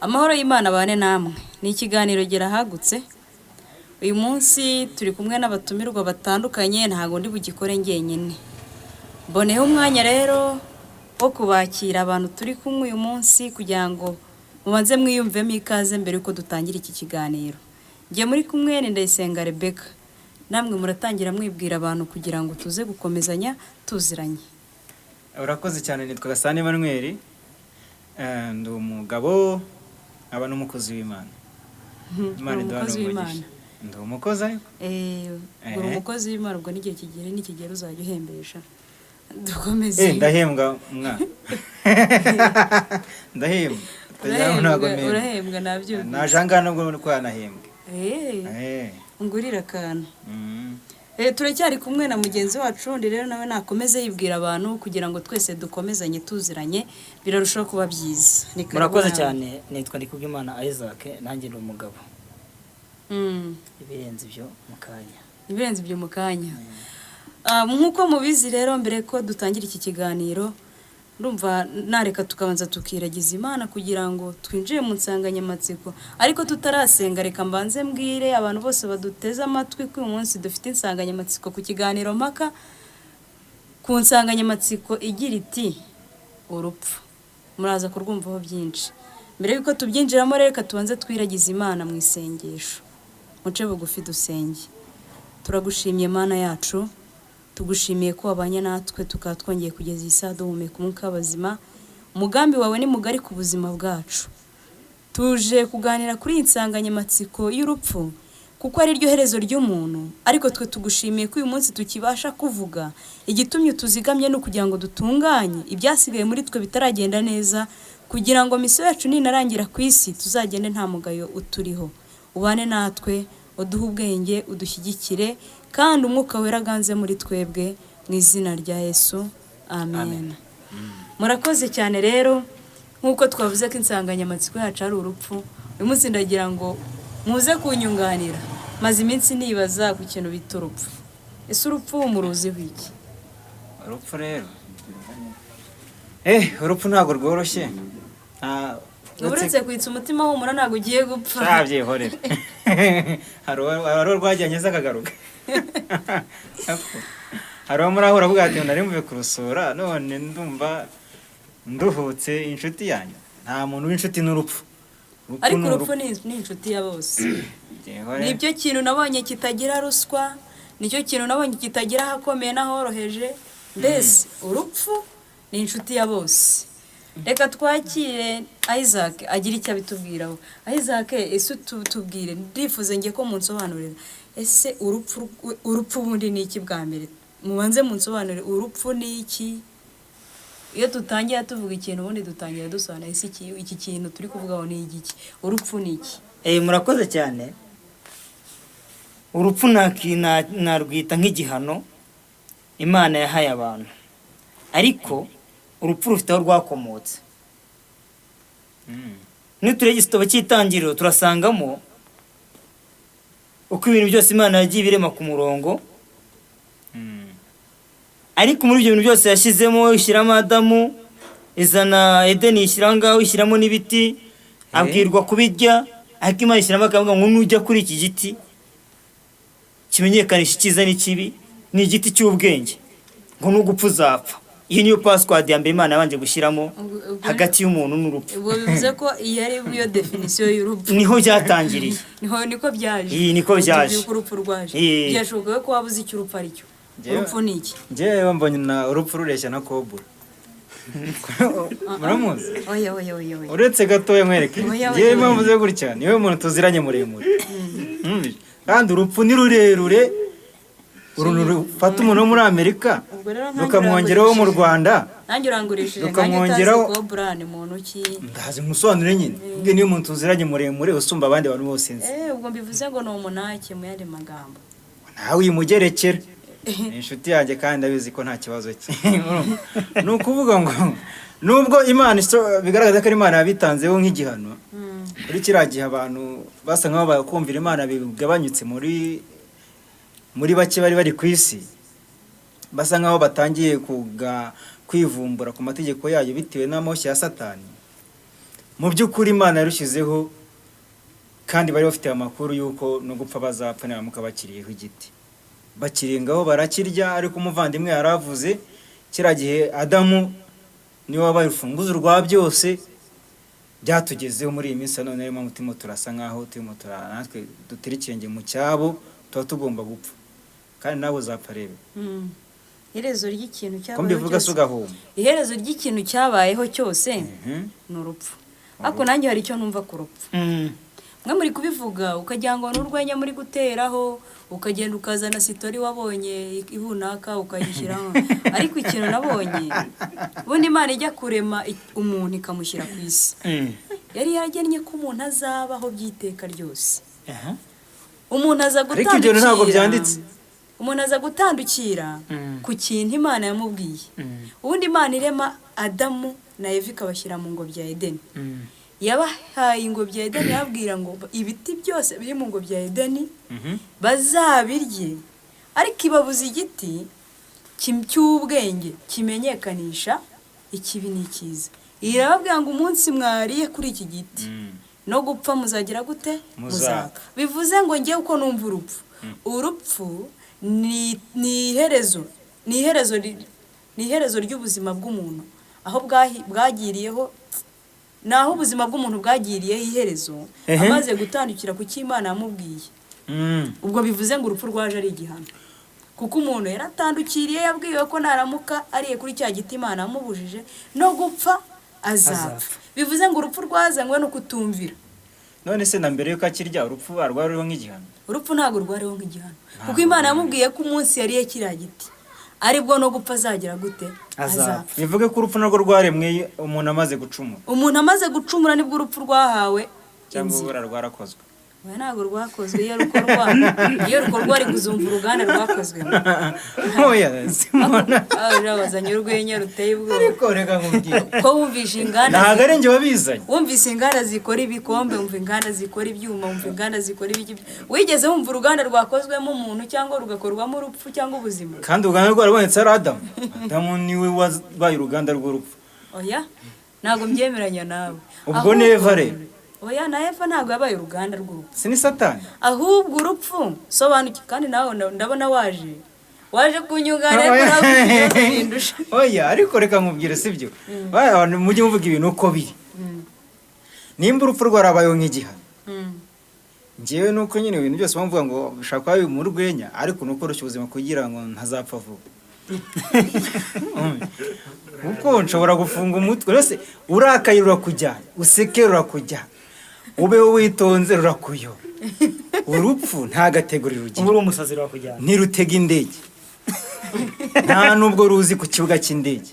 Amahoro y'Imana bane namwe. Ni ikiganiro girahagutse. Uyu munsi turi kumwe n'abatumirwa batandukanye, ntago ndi bugikore ngenyine. Mboneho umwanya rero wo kubakira abantu turi kumwe uyu munsi kugira ngo mubanze mwiyumvemo ikaze mbere yuko dutangira iki kiganiro. Ngiye muri kumwe ni Ndayisenga Rebecca. Namwe muratangira mwibwira abantu kugira ngo tuze gukomezanya tuziranye. Urakoze cyane, nitwa Gasana Emmanuel. Ndi umugabo aba n'umukozi w'Imana. Imana Umukozi w'Imana. Ndi umukozi ariko uri umukozi w'Imana, ubwo n'igihe kigere n'ikigero uzajya uhembesha. Dukomeze. Ndahembwa mwa. Ndahembwa. Urahembwa nabyo. Najanga nubwo ko yanahembwe. Ungurira akantu. Turacyari kumwe na mugenzi wacu, ndi rero nawe nakomeze yibwira abantu kugira ngo twese dukomezanye tuziranye birarushaho kuba byiza. Murakoze cyane, nitwa Ndikubwimana Isaac, nanjye ndi umugabo. Ibirenze ibyo mu kanya. Nkuko mubizi rero, mbere ko dutangira iki kiganiro, ndumva nareka tukabanza tukiragiza Imana kugira ngo twinjire mu nsanganyamatsiko. Ariko tutarasenga, reka mbanze mbwire abantu bose baduteze amatwi ko uyu munsi dufite insanganyamatsiko ku kiganiro mpaka, ku nsanganyamatsiko igira iti urupfu. Muraza kurwumvaho byinshi. Mbere yuko tubyinjiramo, reka tubanze twiragiza Imana mu isengesho. Muce bugufi dusenge. Turagushimiye Mana yacu, tugushimiye ko wabanye natwe tukaba twongeye kugeza isaha duhumeka umwuka w'abazima. Umugambi wawe ni mugari ku buzima bwacu. Tuje kuganira kuri iyi nsanganyamatsiko y'urupfu kuko ari ryo herezo ry'umuntu, ariko twe tugushimiye ko uyu munsi tukibasha kuvuga. Igitumye tuzigamye no kugira ngo dutunganye ibyasigaye muri twe bitaragenda neza, kugira ngo misiyo yacu ninarangira ku isi tuzagende nta mugayo uturiho. Ubane natwe, uduhe ubwenge, udushyigikire, kandi umwuka wera aganze muri twebwe, mu izina rya Yesu, amen. Murakoze cyane rero, nk'uko twavuze ko insanganyamatsiko yacu ari urupfu, uyu munsi ndagira ngo muze kunyunganira. Maze iminsi nibaza ku kintu bita urupfu. Ese urupfu muruziho iki? Urupfu rero, urupfu ntabwo rworoshye. Uretse kwitsa umutima humura ntabwo ugiye gupfa. Shabyihorere. Hari rwajyanye zakagaruka. Hari muri aho uravuga ati nari mvuye kurusura, none ndumva nduhutse inshuti yanyu. Nta muntu w'inshuti n'urupfu. Ariko urupfu ni inshuti ya bose. Nibyo kintu nabonye kitagira ruswa, nicyo kintu nabonye kitagira ahakomeye n'ahoroheje. Mbese urupfu ni inshuti ya bose. Reka twakire Isaac agira icyo abitubwiraho. Isaac, ese tubwire, ndifuze ngiye ko munsobanurira. Ese urupfu bundi ni iki bwa mbere? Mubanze munsobanurire urupfu ni iki? Iyo tutangiye tuvuga ikintu ubundi dutangira dusobanura ese iki kintu turi kuvugaho ni igiki? Urupfu ni iki? Murakoze cyane. Urupfu narwita nk'igihano Imana yahaye abantu. Ariko urupfu rufite aho rwakomotse. Niturege igitabo cy'Itangiriro turasangamo uko ibintu byose Imana yagiye birema ku murongo. Ariko muri ibyo bintu byose yashyizemo, ishyiramo Adamu, izana Edeni, ishyira ngaho, ishyiramo n'ibiti, abwirwa kubirya. Ariko Imana ishyiramo akavuga ngo nujya kuri iki giti kimenyekanisha icyiza n'ikibi, ni igiti cy'ubwenge, ngo nugupfa uzapfa. Iyi niyo password ya mbere Imana yabanje gushyiramo hagati y'umuntu n'urupfu. Ubwo bivuze ko iyi ari yo definition y'urupfu. Niho byatangiriye. Niko byaje. Niko byaje. Urupfu rwaje. Byashoboka ko wabuze icyo urupfu ari cyo. Urupfu ni iki? Njyewe mbonye na urupfu rureshya na kobura. Muramuzi? Oya. Uretse gatoya mwereke. Njyewe mvuze gutya, niwe muntu tuziranye muremure. Kandi urupfu ni rurerure. Urufata umuntu wo muri Amerika rukamwongeraho mu Rwanda, nanjye urangurishije rukamwongeraho kobura ni muntu ki? Ndazi musobanure nyine. Ubwo niyo muntu tuziranye muremure usumba abandi bantu bose nzi. Ubwo mbivuze ngo no umunake mu yandi magambo. Nawe uyimugerekera. Inshuti yanjye kandi ndabizi ko nta kibazo cye. Nukuvuga ngo nubwo Imana bigaragaza ko Imana yabitanzeho nk'igihano. Kuri kiriya gihe abantu basa nkaho bakumvira Imana bigabanyutse muri bake bari ku isi, basa nkaho batangiye kwivumbura ku mategeko yayo bitewe n'amoshya ya Satani. mu by'ukuri Imana yarushyizeho kandi bari bafite amakuru y'uko no gupfa bazapfa nibaramuka bakiriyeho igiti bakirengaho barakirya. Ariko umuvandimwe yaravuze kiriya gihe Adamu niwe wabaye urufunguzo rwa byose byatugezeho muri iyi minsi. None rero mutima turasa nkaho turimo natwe dutera ikirenge mu cyabo, tuba tugomba gupfa kandi nawe uzapfa rebe. iherezo ry'ikintu Ko cyabayeho mbivuga cyose, sugahuma. iherezo ry'ikintu cyabayeho cyose ni urupfu. Ariko nanjye hari icyo numva ku rupfu. Mwe muri kubivuga ukagira ngo n'urwenya muri guteraho, ukagenda ukazana sitori wabonye ibunaka ukayishyiraho. Ariko ikintu nabonye, ubundi Imana ijya kurema umuntu ikamushyira ku isi, yari yaragennye ko umuntu azabaho by'iteka ryose. Umuntu aza Ariko ibyo ntabwo byanditse. umuntu aza gutandukira ku kintu Imana yamubwiye. Ubundi Imana irema Adamu na Eva ikabashyira mu ngobyi ya Edeni. Yabahaye ingobyi ya Edeni, yabwira ngo ibiti byose biri mu ngobyi ya Edeni bazabirye, ariko ibabuza igiti cy'ubwenge kimenyekanisha ikibi n'icyiza. Irababwira ngo umunsi mwariye kuri iki giti no gupfa muzagira gute? Muzapfa. Bivuze ngo ngiye uko numva urupfu, urupfu ni iherezo ry'ubuzima bw'umuntu, aho bwagiriyeho naho ubuzima bw'umuntu bwagiriyeho iherezo amaze gutandukira ku cy'Imana yamubwiye. Ubwo bivuze ngo urupfu rwaje ari igihano, kuko umuntu yaratandukiriye, yabwiwe ko naramuka ariye kuri cya giti Imana yamubujije no gupfa azapfa. Bivuze ngo urupfu rwazanywe no kutumvira. None se na mbere yuko akirya urupfu rwariho nk'igihano? Urupfu ntabwo rwariho nk'igihano, kuko Imana yamubwiye ko umunsi yariye kiriya giti aribwo no gupfa azagira gute? Azapfa. Bivuge ko urupfu narwo rwaremwe umuntu amaze gucumura. Umuntu amaze gucumura nibwo urupfu rwahawe cyangwa ubura rwarakozwe. Oya ntabwo rwakozwe, iyo rukorwa ari kuzumva uruganda rwakozwe. Oya simona. Wazanye urwenya ruteye ubwoba. Ariko reka nkubwire. Ko wumvishe inganda. Ntabwo ari njye wabizanye. Wumvise inganda zikora ibikombe, wumva inganda zikora ibyuma, wumva inganda zikora ibiki. Wigeze wumva uruganda rwakozwemo umuntu cyangwa rugakorwamo urupfu cyangwa ubuzima? Kandi uruganda rwarabonetse ari Adamu. Adamu niwe wabaye uruganda rw'urupfu. Oya ntabwo mbyemeranya nawe. Ubwo ni Eva rero. Oya na Eva ntabwo yabaye uruganda rw'urupfu. Si ni Satani. Ahubwo urupfu sobanuki, kandi nawe ndabona waje kunyugana kurabindusha. Oya ariko reka nkubwire sibyo. Abantu mujye muvuga ibintu uko biri. Nimba urupfu rwarabayeho nk'igihano. Njyewe nuko nyine ibintu byose bavuga ngo bishaka kuba mu rwenya, ariko nuko rushya ubuzima kugira ngo ntazapfa vuba. Uko nshobora gufunga umutwe rwose, urakaye rurakujyana, useke rurakujyana, ubeho witonze rurakuyo. Urupfu nta gateguriro rugira. Uri umusazi rurakujyana. Ntirutega indege. Nta nubwo ruzi ku kibuga cy'indege.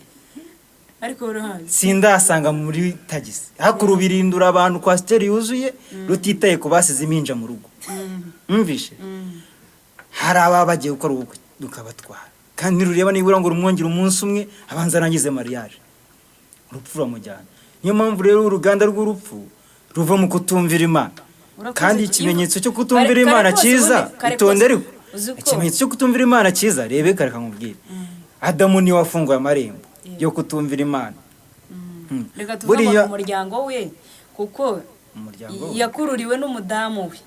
Ariko uruhazi. Sindasanga muri tagisi. Hakuru birindura abantu kwa steri yuzuye, rutitaye ku basize iminja mu rugo. Mvishe. Hari ababagiye gukora ubukwe dukabatwara. Kandi rureba nibura ngo rumwongera umunsi umwe abanza arangize mariage. Urupfu ramujyana. Niyo mpamvu rero uruganda rw'urupfu ruva mu kutumvira Imana. Kandi ikimenyetso cyo kutumvira Imana cyiza itondere. Ikimenyetso cyo kutumvira Imana cyiza rebe kareka nkubwire. Adamu ni wafunguye amarembo yo kutumvira Imana. Reka tuvuge mu muryango we, kuko umuryango yakururiwe n'umudamu we.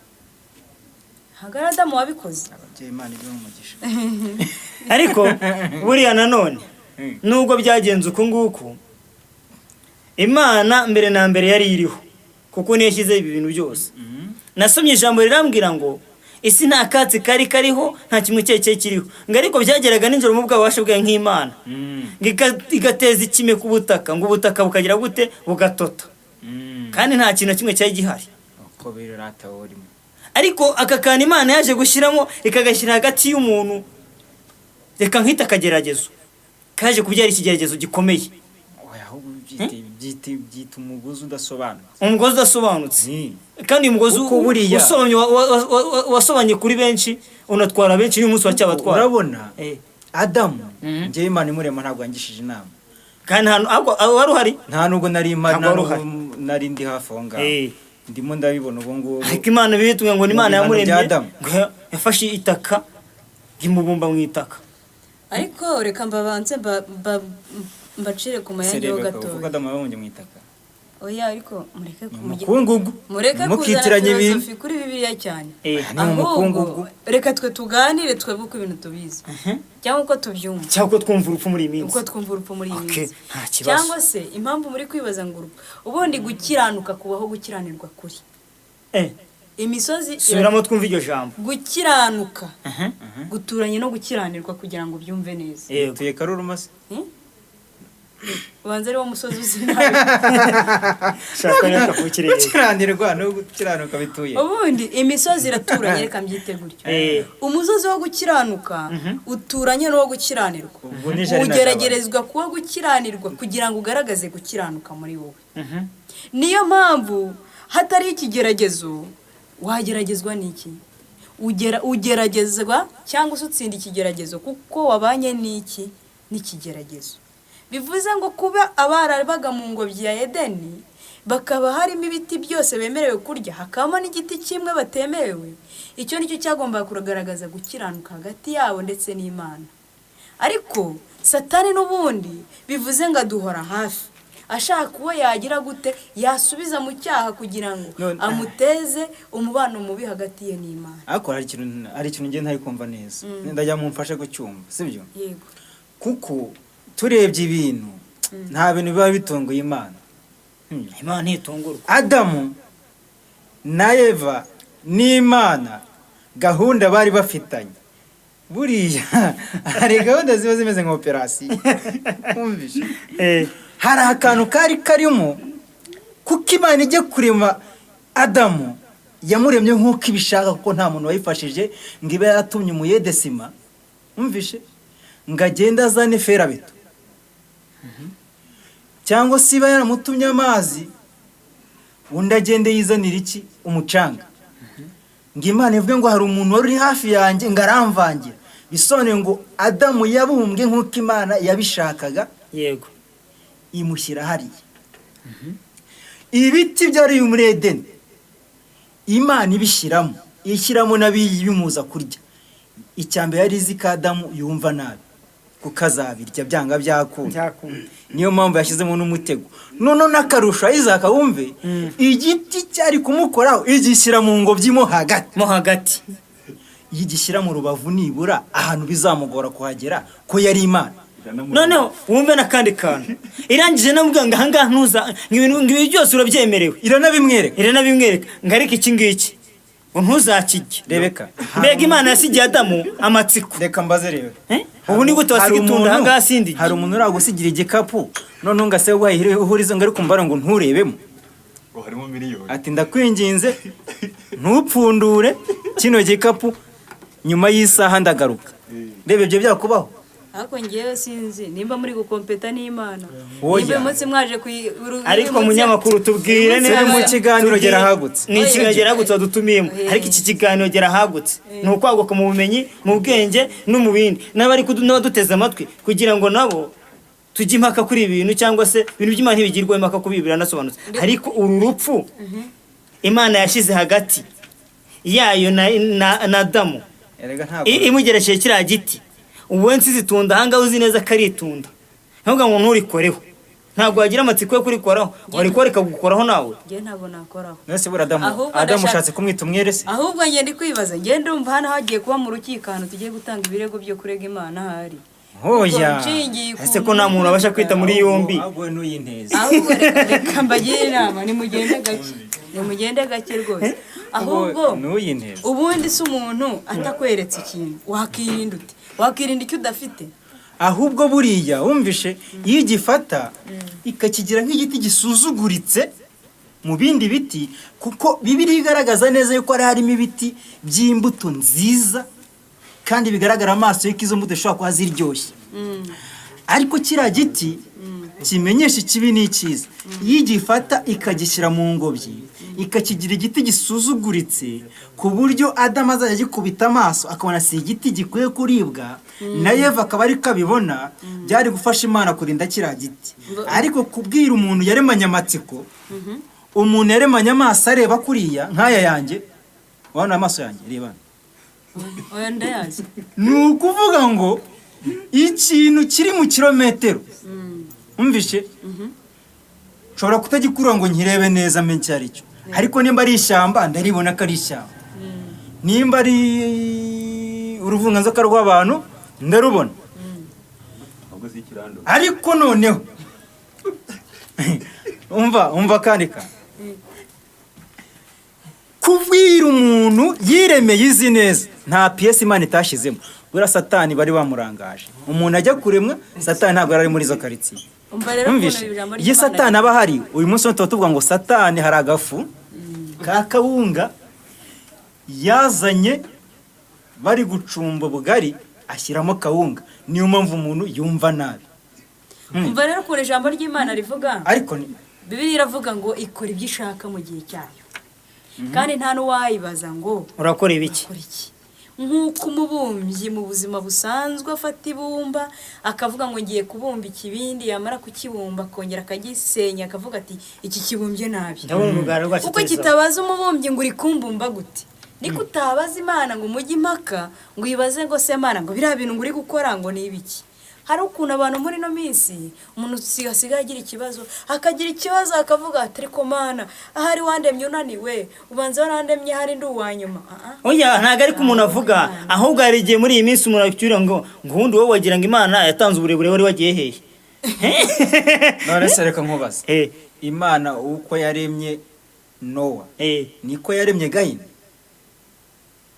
Hagara Adamu wabikoze. Ababyeyi Imana ibe umugisha. Ariko buriya nanone nubwo byagenze uko nguko, Imana mbere na mbere yari iriho, kuko niyo yashyize ibi bintu byose. Nasomye ijambo rirambwira ngo isi nta katsi kariho, nta kimwe cyeke kiriho. Ngo ariko byageraga nijoro mu bwabasha bwa nk'Imana. Igateza ikime ku butaka, ngo ubutaka bukagira gute? Bugatota. Kandi nta kintu kimwe cyari gihari. Uko birata urimo. Ariko aka kantu Imana yaje gushyiramo ikagashyira hagati y'umuntu, reka nkita akageragezo kaje kubyara ikigeragezo gikomeye. Oya ahubwo byita umugozi udasobanutse. Umugozi udasobanutse. Kandi umugozi usobanye wasobanye kuri benshi, unatwara benshi n'umunsi wa cyabatwara. Urabona Adamu ngiye Imana imurema ntabwo yangishije inama. Kandi wari uhari? Nta nubwo nari ndi hafi aho ngaho. Ndimo ndabibona ubu ngubu. Ariko Imana bitumwe ngo ni Imana yamuremye, yafashe itaka imubumba mu itaka. Ariko reka mbabanze mbacire ku mayange ho gato. Uvuga Adamu yabonye mu itaka. oya ariko umukungugu mukitiranya ibintu kuri bibiliya cyane ahubwo reka twe tuganire twebwe uko ibintu tubizi cyangwa uko tubyumva cyangwa uko twumva urupfu muri iyi minsi uko twumva urupfu muri iyi minsi cyangwa se impamvu muri kwibaza ngo urupfu ubundi gukiranuka kubaho gukiranirwa kuri imisozi subiramo twumva iryo jambo gukiranuka guturanye no gukiranirwa kugira ngo byumve neza tuye karurumase ubanza ari wo musozi uzi nabi gukiranirwa no gukiranuka bituye ubundi imisozi iraturanye reka mbyite gutyo umusozi wo gukiranuka uturanye n'uwo gukiranirwa ugeragerezwa kuba gukiranirwa kugira ngo ugaragaze gukiranuka muri wowe niyo mpamvu hatari ikigeragezo wageragezwa n'iki ugeragezwa cyangwa se utsinda ikigeragezo kuko wabanye n'iki n'ikigeragezo bivuze ngo kuba abarabaga mu ngobyi ya Edeni bakaba harimo ibiti byose bemerewe kurya hakabamo n'igiti kimwe batemerewe icyo nicyo cyagombaga kugaragaza gukiranuka hagati yabo ndetse n'Imana ariko Satani n'ubundi bivuze ngo aduhora hafi ashaka uwo yagira gute yasubiza mu cyaha kugira ngo amuteze umubano mubi hagati ye n'Imana ariko hari ikintu ngiye ntari kumva neza ndajya mumfashe gucyumva sibyo yego kuko turebye ibintu nta bintu biba bitunguye Imana Imana ntitungurwa Adamu na Eva n'Imana gahunda bari bafitanye buriya hari gahunda ziba zimeze nka operasiyo kumvisha hari akantu kari karimo kuko Imana ijye kurema Adamu yamuremye nk'uko ibishaka kuko nta muntu wayifashije ngo ibe yaratumye umuyedesima umvishe ngo agende azane ferabeto cyangwa se iba yaramutumye amazi undi agende yizanira iki umucanga ngo Imana ivuge ngo hari umuntu wari uri hafi yanjye ngo aramvangira bisobanuye ngo Adamu yabumbwe nk'uko Imana yabishakaga yego imushyira hariya ibiti byari muri Edeni Imana ibishyiramo ishyiramo n'abimuza kurya icyambere yari izi ka Adamu yumva nabi kuko azabirya byanga byakunda niyo mpamvu yashyizemo n'umutego none n'akarusho Isaac wumve igiti cyari kumukoraho igishyira mu ngobyi mo hagati yigishyira mu rubavu nibura ahantu bizamugora kuhagera ko yari Imana noneho wumve n'akandi kantu irangije namubwira aha ngaha ntuza ibi byose urabyemerewe iranabimwereka ngo ariko iki ngiki ngo ntuzakijye Rebeka mbega Imana yasigiye Adamu amatsiko reka mbaze rero ubu ni gute wasiga itunda aha ngaha sindi hari umuntu uragusigira igikapu noneho ngo ase wahiriza ngo ariko mbara ngo nturebemo ngo harimo miliyoni ati ndakwinginze ntupfundure kino gikapu nyuma y'isaha ndagaruka rebe ibyo byakubaho ariko ngewe sinzi nimba muri gukompeta n'Imana nimba umunsi mwaje ariko munyamakuru tubwire neza mu kiganiro gerahagutse ni ikiganiro hagutse wadutumiyemo ariko iki kiganiro gerahagutse ni ukwaguka mu bumenyi mu bwenge no mu bindi n'abari n'abaduteze amatwi kugira ngo nabo tujye impaka kuri ibi bintu cyangwa se ibintu by'Imana ntibigirwaho impaka kubi biranasobanutse ariko uru rupfu Imana yashyize hagati yayo na Adamu imugeresheje kiriya giti ubu wensi zitunda ahangaho uzi neza ko ari itunda ntabwo ngo nturikoreho ntabwo wagira amatsiko yo kurikoraho warikora ikagukoraho nawe nge ntabwo nakoraho nese bura Adamu ushatse kumwita umwere se ahubwo nge ndi kwibaza nge ndumva hano hagiye kuba mu rukiko ahantu tugiye gutanga ibirego byo kurega Imana ahari hoya ese ko nta muntu abasha kwita muri yombi ahubwo n'uyinteze ahubwo reka mbagire inama nimugende gake rwose ahubwo n'uyinteze ubundi se umuntu atakweretse ikintu wakirinda ute wakirinda icyo udafite ahubwo buriya wumvishe iyo igifata ikakigira nk'igiti gisuzuguritse mu bindi biti kuko Bibiliya igaragaza neza yuko harimo ibiti by'imbuto nziza kandi bigaragara amaso yuko izo mbuto zishobora kuba ziryoshye ariko kiriya giti kimenyesha ikibi n'icyiza iyo igifata ikagishyira mu ngobyi ikakigira igiti gisuzuguritse ku buryo Adamu azajya agikubita amaso akabona si igiti gikwiye kuribwa na Eva akaba ariko abibona byari gufasha Imana kurinda kiriya giti ariko kubwira umuntu yaremanye amatsiko umuntu yaremanye amaso areba kuriya nk'aya yanjye wabona amaso yanjye reba oya ndayazi ni ukuvuga ngo ikintu kiri mu kilometero umvishe nshobora kutagikurura ngo nkirebe neza menye icyo ari cyo ariko nimba ari ishyamba ndaribona ko ari ishyamba nimba ari uruvunganzoka rw'abantu ndarubona ariko noneho umva kandi kubwira umuntu yiremeye izi neza nta piyesi imana itashizemo buriya satani bari bamurangaje umuntu ajya kuremwa satani ntabwo ari muri izo karitsiye iyo satani aba ahari uyu munsi tuba tuvuga ngo satani hari agafu ka kawunga yazanye bari gucumba ubugari ashyiramo kawunga niyo mpamvu umuntu yumva nabi umva rero ukuntu ijambo ry'imana rivuga ariko Bibiliya iravuga ngo ikora ibyo ishaka mu gihe cyayo kandi nta n'uwayibaza ngo urakora ibiki nk'uko umubumbyi mu buzima busanzwe afata ibumba akavuga ngo ngiye kubumba ikibindi yamara kukibumba akongera akagisenya akavuga ati iki kibumbye nabi uko kitabaza umubumbyi ngo uri kumbumba gute niko utabaza imana ngo umujye impaka ngo uyibaze ngo se mana ngo biriya bintu ngo uri gukora ngo ni ibiki hari ukuntu abantu muri no minsi umuntu asigaye agira ikibazo akagira ikibazo akavuga ati ariko mana ahari wandemye unaniwe ubanza warandemye hari ndi uwanyuma oya ntago ariko umuntu avuga ahubwo hari igihe muri iyi minsi umuntu acyura ngo ngundi wowe wagira ngo imana yatanze uburebure wari wagiye hehe none se reka nkubaza imana uko yaremye Nowa niko yaremye Gahini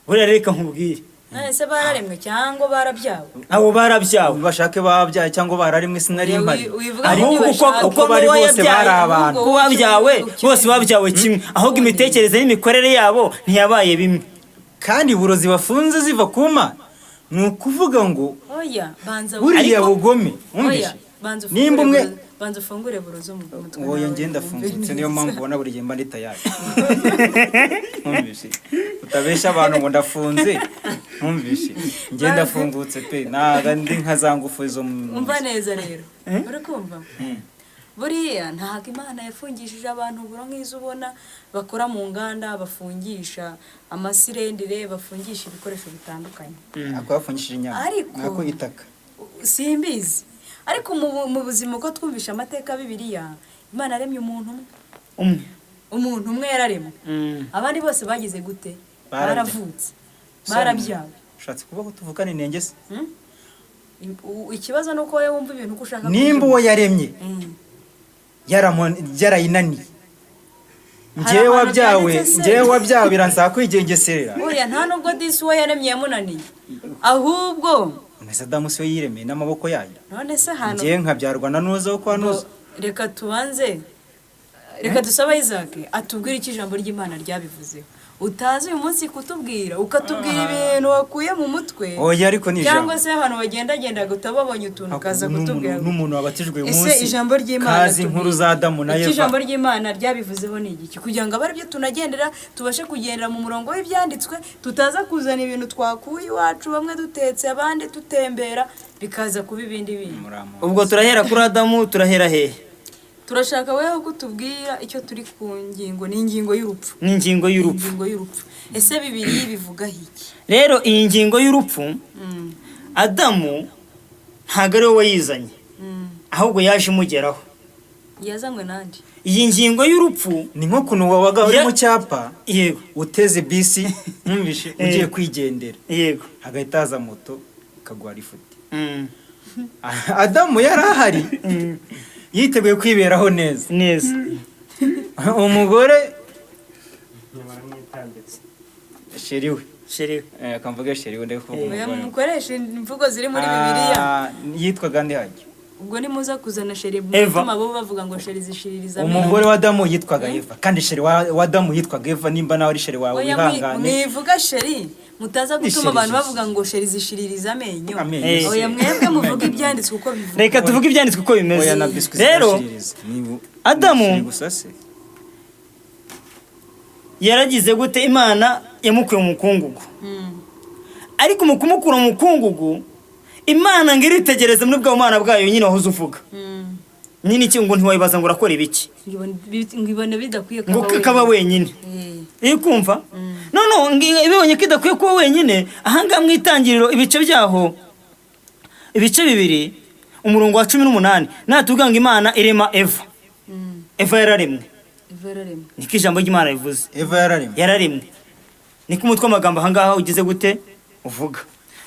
buriya reka nkubwire ese bararemwe cyangwa barabyawe abo barabyawe bashake babyaye cyangwa bararemwe sinari impari ariko uko bari bose bari abantu ko babyawe bose babyawe kimwe ahubwo imitekerereze n'imikorere yabo ntiyabaye bimwe kandi burozi bafunze ziva ku Mana ni ukuvuga ngo oya banza buriya bugome umvishe nimba umwe banza ufungure burozo mu mutwe oya ngenda fungutse niyo mpamvu ubona buri gihe mba ndi tayari umvishe utabesha abantu ngo ndafunze umvishe ngenda fungutse pe naga ndi nkazangufu izo umva neza rero uri kumva buriya ntago imana yafungishije abantu buro nk'izo ubona bakora mu nganda bafungisha amasirendire bafungisha ibikoresho bitandukanye akabafungishije inyama nako itaka simbizi ariko mu buzima uko twumvisha amateka Bibiliya imana yaremye umuntu umwe yararemwe abandi bose bagize gute baravutse barabyawe ushatse kuba tuvukana intenge se ikibazo nuko wowe wumva ibintu uko ushaka nimba uwo yaremye yarayinaniye njyewe wabyawe biransaba kwigengeserera oya nta nubwo disi uwo yaremye yamunaniye ahubwo Adamu se yiremeye n'amaboko yayo none se hano njye nkabyarwa na Nuza wo kwa Nuza reka tubanze reka dusaba Isaac atubwire icyo ijambo ry'Imana ryabivuzeho utazi uyu munsi kutubwira ukatubwira ibintu wakuye mu mutwe oya ariko ni ijambo cyangwa se abantu bagenda gutababonye utuntu kaza kutubwira n'umuntu wabatijwe uyu munsi ese ijambo ry'Imana kazi inkuru za Adamu na Eva ijambo ry'Imana ryabivuzeho ni iki kugira ngo abari byo tunagendera tubashe kugendera mu murongo w'ibyanditswe tutaza kuzana ibintu twakuye iwacu bamwe dutetse abandi tutembera bikaza kuba ibindi bintu ubwo turahera kuri Adamu turahera hehe turashaka weho kutubwira icyo turi ku ngingo ni ingingo y'urupfu n'ingingo y'urupfu ese Bibiliya bivuga iki rero iyi ngingo y'urupfu Adamu ntago ari wowe yizanye ahubwo yaje imugeraho yazanywe nandi iyi ngingo y'urupfu ni nko kuntu wabaga uri mu cyapa yego uteze bisi ntumvishe ugiye kwigendera yego hagahita haza moto ikagwara ifuti Adamu yari ahari yiteguye kwiberaho neza umugore sheriwe akamvuga sheriwe ndekuvuga mukoresha imvugo ziri muri Bibiliya yitwaga ndi hajye ubwo ni muza kuzana sheri mutuma bo bavuga ngo sheri zishiririza umugore wa Adamu yitwaga Eva kandi sheri wa Adamu yitwaga Eva nimba nawe ari sheri wawe wihangane mwivuga sheri mutaza gutuma abantu bavuga ngo sheri zishiririza amenyo oya mwebwe muvuga ibyanditswe uko bivuga reka tuvuge ibyanditswe uko bimeze rero Adamu yaragize gute Imana yamukuye mu mukungugu ariko mu kumukura mu mukungugu Imana ngo iritegereze muri bwa Mana bwayo nyine wahoze uvuga nyine iki ngo ntiwayibaza ngo urakora ibiki ngibone bidakwiye ngo kaba wenyine kumva none ibonye kidakwiye kuba wenyine ahanga mwitangiriro ibice byaho ibice bibiri umurongo wa 18 natubwanga Imana irema Eva eva yararemwe Eva yararemwe. niko ijambo ry'Imana rivuze eva yararemwe yararemwe niko umutwe w'amagambo ahangaha ugize gute uvuga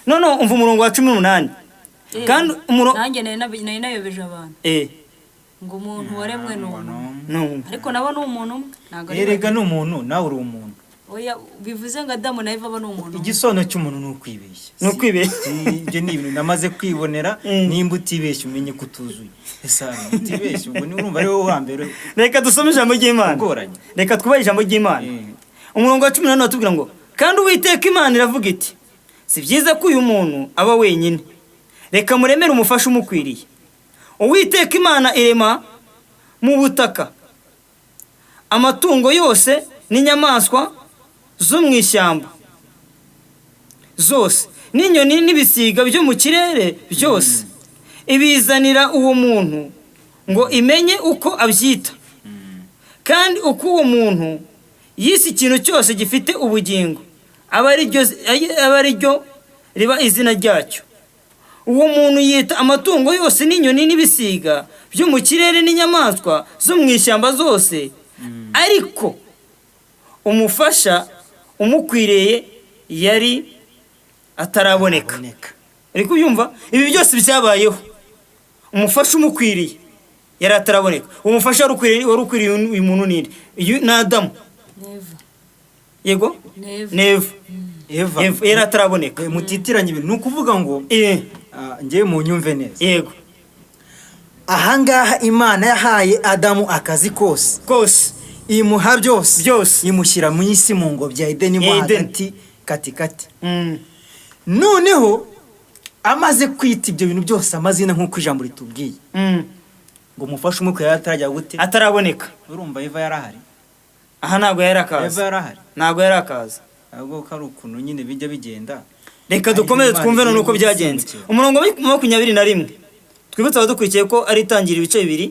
none umva umurongo wa 18 kandi nanjye nari nayobeje abantu ngo umuntu waremwe ni umuntu ariko nabo ni umuntu umwe ntabwo ari erega ni umuntu nawe uri umuntu oya bivuze ngo Adamu na Eva ni umuntu igisono cy'umuntu ni ukwibeshya ni ukwibeshya ibyo ni ibintu namaze kwibonera nimba utibeshya umenye ko utuzuye ese utibeshya ubwo ni urumva ari wowe hambere reka dusome ijambo ry'Imana reka twubahe ijambo ry'Imana umurongo wa 18 atubwira ngo kandi Uwiteka Imana iravuga iti si byiza ko uyu muntu aba wenyine reka muremere umufasha umukwiriye Uwiteka Imana irema mu butaka amatungo yose n'inyamaswa zo mu ishyamba zose n'inyoni n'ibisiga byo mu kirere byose ibizanira uwo muntu ngo imenye uko abyita kandi uko uwo muntu yise ikintu cyose gifite ubugingo aba ari ryo riba izina ryacyo uwo muntu yita amatungo yose n'inyoni n'ibisiga byo mu kirere n'inyamaswa zo mu ishyamba zose ariko umufasha umukwiriye yari ataraboneka ariko ubyumva ibi byose byabayeho umufasha umukwiriye yari ataraboneka umufasha wari ukwiriye uyu muntu ninde ni Adamu yego Eva yari ataraboneka mutitiranye ibintu ni ukuvuga ngo ngewe mu nyumve neza yego ahangaha Imana yahaye Adamu akazi kose imuha byose imushyira mu isi mu ngobyi ya Edeni mo hagati katikati noneho amaze kwita ibyo bintu byose amazina nk'uko ijambo ritubwiye ngo umufashe umukwe yatarajya gute ataraboneka urumva Eva yarahari aha ntabwo yari akazi Eva yarahari ntabwo yari akazi ahubwo ko ari ukuntu nyine bijya bigenda reka dukomeze twumve none uko byagenze umurongo wa 21 twibutse abadukurikiye ko ari itangira ibice bibiri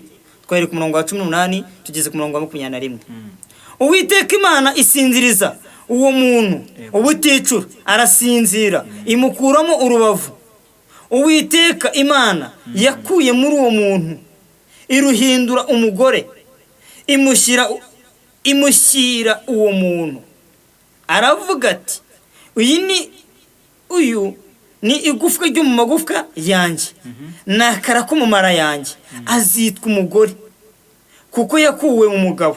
twahera ku murongo wa 18 tugeze ku murongo wa 21 Uwiteka Imana isinziriza uwo muntu ubuticura arasinzira imukuramo urubavu Uwiteka Imana yakuye muri uwo muntu iruhindura umugore imushyira uwo muntu aravuga ati uyu ni igufwa ryo mu magufwa yanjye nakara ko mu mara yanjye azitwa umugore kuko yakuwe mu mugabo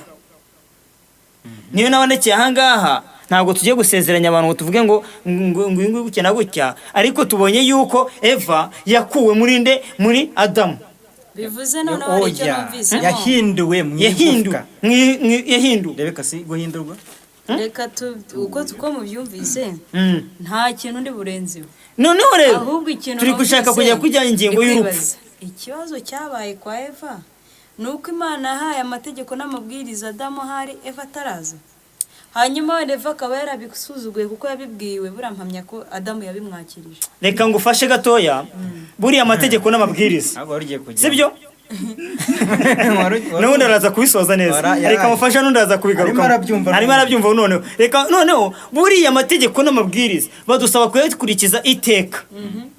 niyo nabonekeye ahangaha ntabwo tugiye gusezeranya abantu ngo tuvuge ngo gutya na gutya ariko tubonye yuko Eva yakuwe muri Adamu bivuze noneho hari icyo numvise yahinduwe mu igufwa yahinduwe reka si guhindurwa reka uko mubyumvise nta kintu ndi burenzeho noneho rero ahubwo ikintu turi gushaka kujya kujyana ingingo y'urupfu ikibazo cyabaye kwa Eva ni uko Imana yahaye amategeko n'amabwiriza Adamu hari Eva ataraza hanyuma wenda Eva akaba yarabisuzuguye kuko yabibwiwe burampamya ko Adamu yabimwakirije reka ngufashe gatoya buriya amategeko n'amabwiriza sibyo nubundi araza kubisoza neza reka mufasha n'undi araza kubigaruka arimo arabyumva noneho reka noneho buriya amategeko n'amabwiriza badusaba kuyakurikiza iteka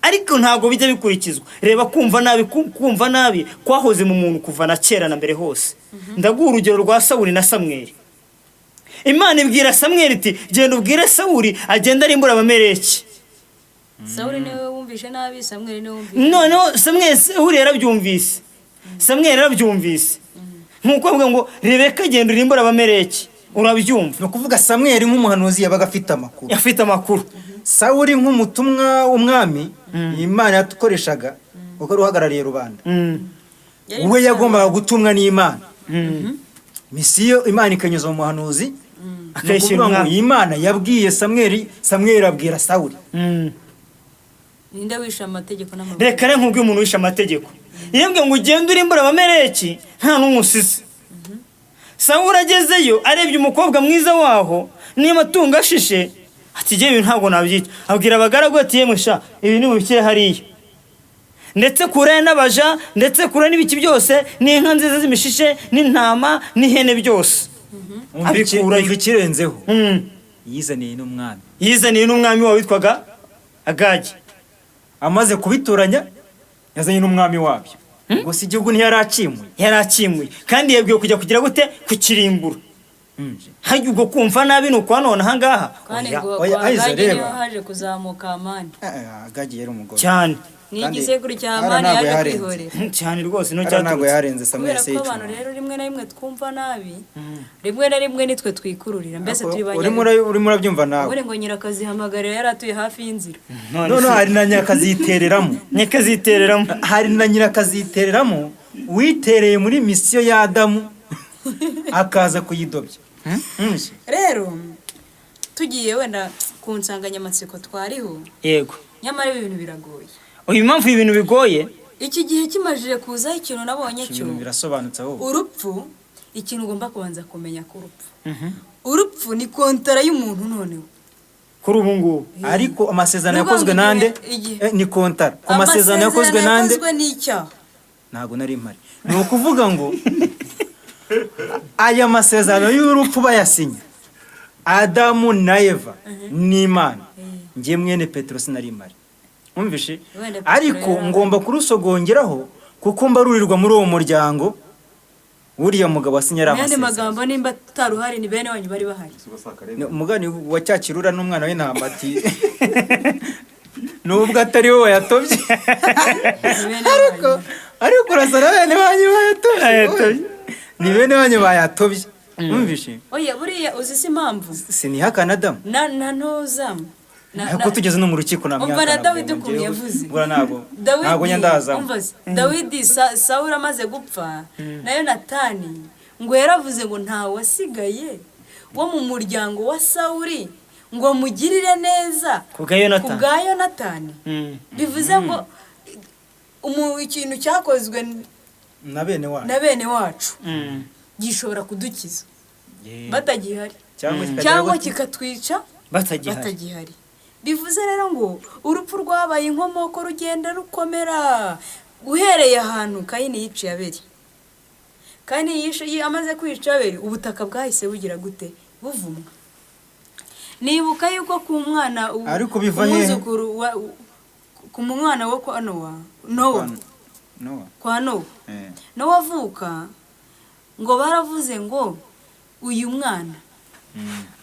ariko ntabwo bijya bikurikizwa reba kumva nabi kwahoze mu muntu kuva na kera na mbere hose ndaguha urugero rwa Sawuli na Samweli Imana ibwira Samweli iti genda ubwire Sawuli agenda arimbura abameleki Sawuli niwe wumvishe nabi Samweli niwe wumvishe noneho Sawuli yarabyumvise nkuko avuga ngo Rebeka genda urimbura abameleki urabyumva no kuvuga Samweli nk'umuhanuzi yabaga afite amakuru Sawuli nk'umutumwa w'umwami Imana yatukoreshaga uko ruhagarariye rubanda we yagombaga gutumwa n'Imana misiyo Imana ikanyuza mu muhanuzi akayishyira Imana yabwiye Samweli abwira Sawuli ninde wisha amategeko n'amabwiriza reka rero nkubwiye umuntu wisha amategeko yembwe ngo ugende urimbura abameleki nta n'umusizi Sawuli agezeyo arebye umukobwa mwiza waho n'amatungo ashishe ati jye ibintu ntabwo nabyita abwira abagaragu ati yemwe sha ibi ni mubikire hariya ndetse kure n'abaja ndetse kure n'ibiki byose n'inka nziza z'imishishe n'intama n'ihene byose abikurayo ikirenzeho yizaniye n'umwami wawe witwaga Agagi amaze kubituranya yazanye n'umwami wabyo gusa igihugu ntiyaracimuye kandi yabwiwe kujya kugira gute kukirimbura. Hajya ubwo kumva nabi nuko none aha ngaha kandi ngo oya, Aiza, Gagi niyo reba. haje kuzamuka Amani Gagi yari umugore cyane n'igisekuru cya Ara Amani ntabwo yaje yaharenze. kwihorera cyane rwose no Ara ntabwo cyaturutse. yarenze Samuel kubera ko abantu Seyituma. rero rimwe na rimwe twumva nabi rimwe na rimwe nitwe twikururira mbese turi urimo urabyumva nawe uri ngo nyirakazi hamagarira yari atuye hafi y'inzira none hari na nyakazitereramo hari na nyirakazitereramo witereye muri misiyo ya Adamu akaza kuyidobya. rero tugiye wenda ku nsanganyamatsiko twariho Yego. nyamara ibi bintu biragoye Uyu mpamvu ibintu bigoye iki gihe kimajije kuzaho ikintu nabonye cyo Ibintu birasobanutse ahubwo. urupfu ikintu ugomba kubanza kumenya ko urupfu ni kontara y'umuntu noneho kuri ubu ngubu. Ariko amasezerano Nuvuga yakozwe ngo nande igihe- ni kontara. Amasezerano yakozwe nande yakozwe n'icyaha ntago nari mpari. Ni ukuvuga ngo aya masezerano y'urupfu bayasinya Adamu na Eva n'Imana ngiye mwene Petero sinari mpari. Umvishe Wenda Petero ariko yari- ngomba kurusogongeraho kuko mbarurirwa muri uwo muryango uriya mugabo wasinyara Yandi amasezerano. magambo nimba taruhari ni bene wanyu bari bahari Umugani wa cyakirura n'umwana w'intama ati nubwo atari wowe yatobye Ni bene wanyu. ariko urasara bene banyu bayatobye ni bene banyu bayatobye. Umvishe oya buriya uzi si impamvu sinihakana Adamu na ntuzamu ariko tugeze no mu rukiko umva na Dawidi ukuntu yavuze ntabwo Dawidi nyandaza umva se, Dawidi Sawuli amaze gupfa na Yonatani ngo yaravuze ngo nta wasigaye wo mu muryango wa Sawuli ngo mugirire neza Ku bwa Yonatani. ku bwa Yonatani bivuze ngo ikintu cyakozwe na bene wanyu na bene wacu gishobora kudukiza batagihari cyangwa cyangwa kikatwica batagihari. batagihari bivuze rero ngo urupfu rwabaye inkomoko rugenda rukomera uhereye ahantu Kayini yiciye Abeli. Kayini amaze kwica Abeli ubutaka bwahise bugira gute buvumwa. Nibuka yuko ku mwana Ariko biva hehe? umwuzukuru ku mwana wo kwa Nowa kwa Nowa Nowa avuka ngo baravuze ngo uyu mwana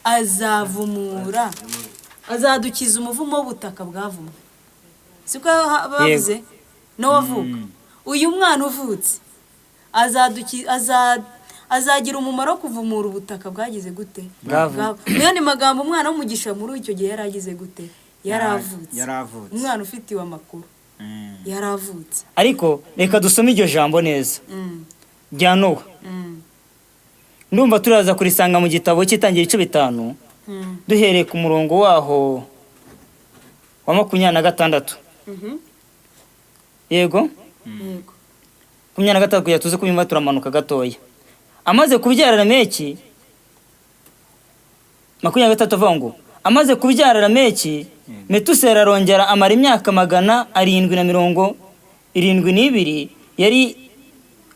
azavumura azadukiza umuvumo w'ubutaka bwavumwe siko bavuze Nowa avuka uyu mwana uvutse azagira umumaro wo kuvumura ubutaka bwagize gute mwene magambo umwana w'umugisha muri icyo gihe yaragize gute yaravutse umwana ufitiwe amakuru yaravutse. Ariko reka dusome iryo jambo neza rya Nowa. Ndumva turaza kurisanga mu gitabo cy'itangira ibice 5 duhereye ku murongo waho wa 26. Yego 26 kujya tuze kunyuma turamanuka gatoya. Amaze kubyara Lameki 23 avuga ngo amaze kubyara Lameki Metusela arongera amara imyaka 772 yari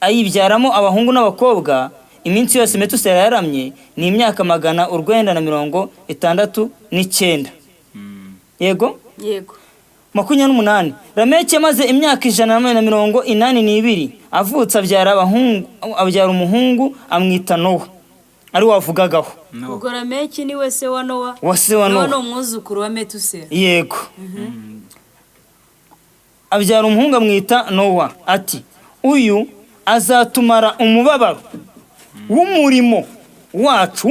ayibyaramo abahungu n'abakobwa. Iminsi yose Metusela yaramye ni imyaka 969. Yego 28. Lameki amaze imyaka 182 avutse abyara umuhungu amwita Nowa ari wavugagaho. Ubwo Lameki ni we se wa Nowa. Nowa ni umwuzukuru wa Metusela. Yego. Abyara umuhungu amwita Nowa ati uyu azatumara umubabaro w'umurimo wacu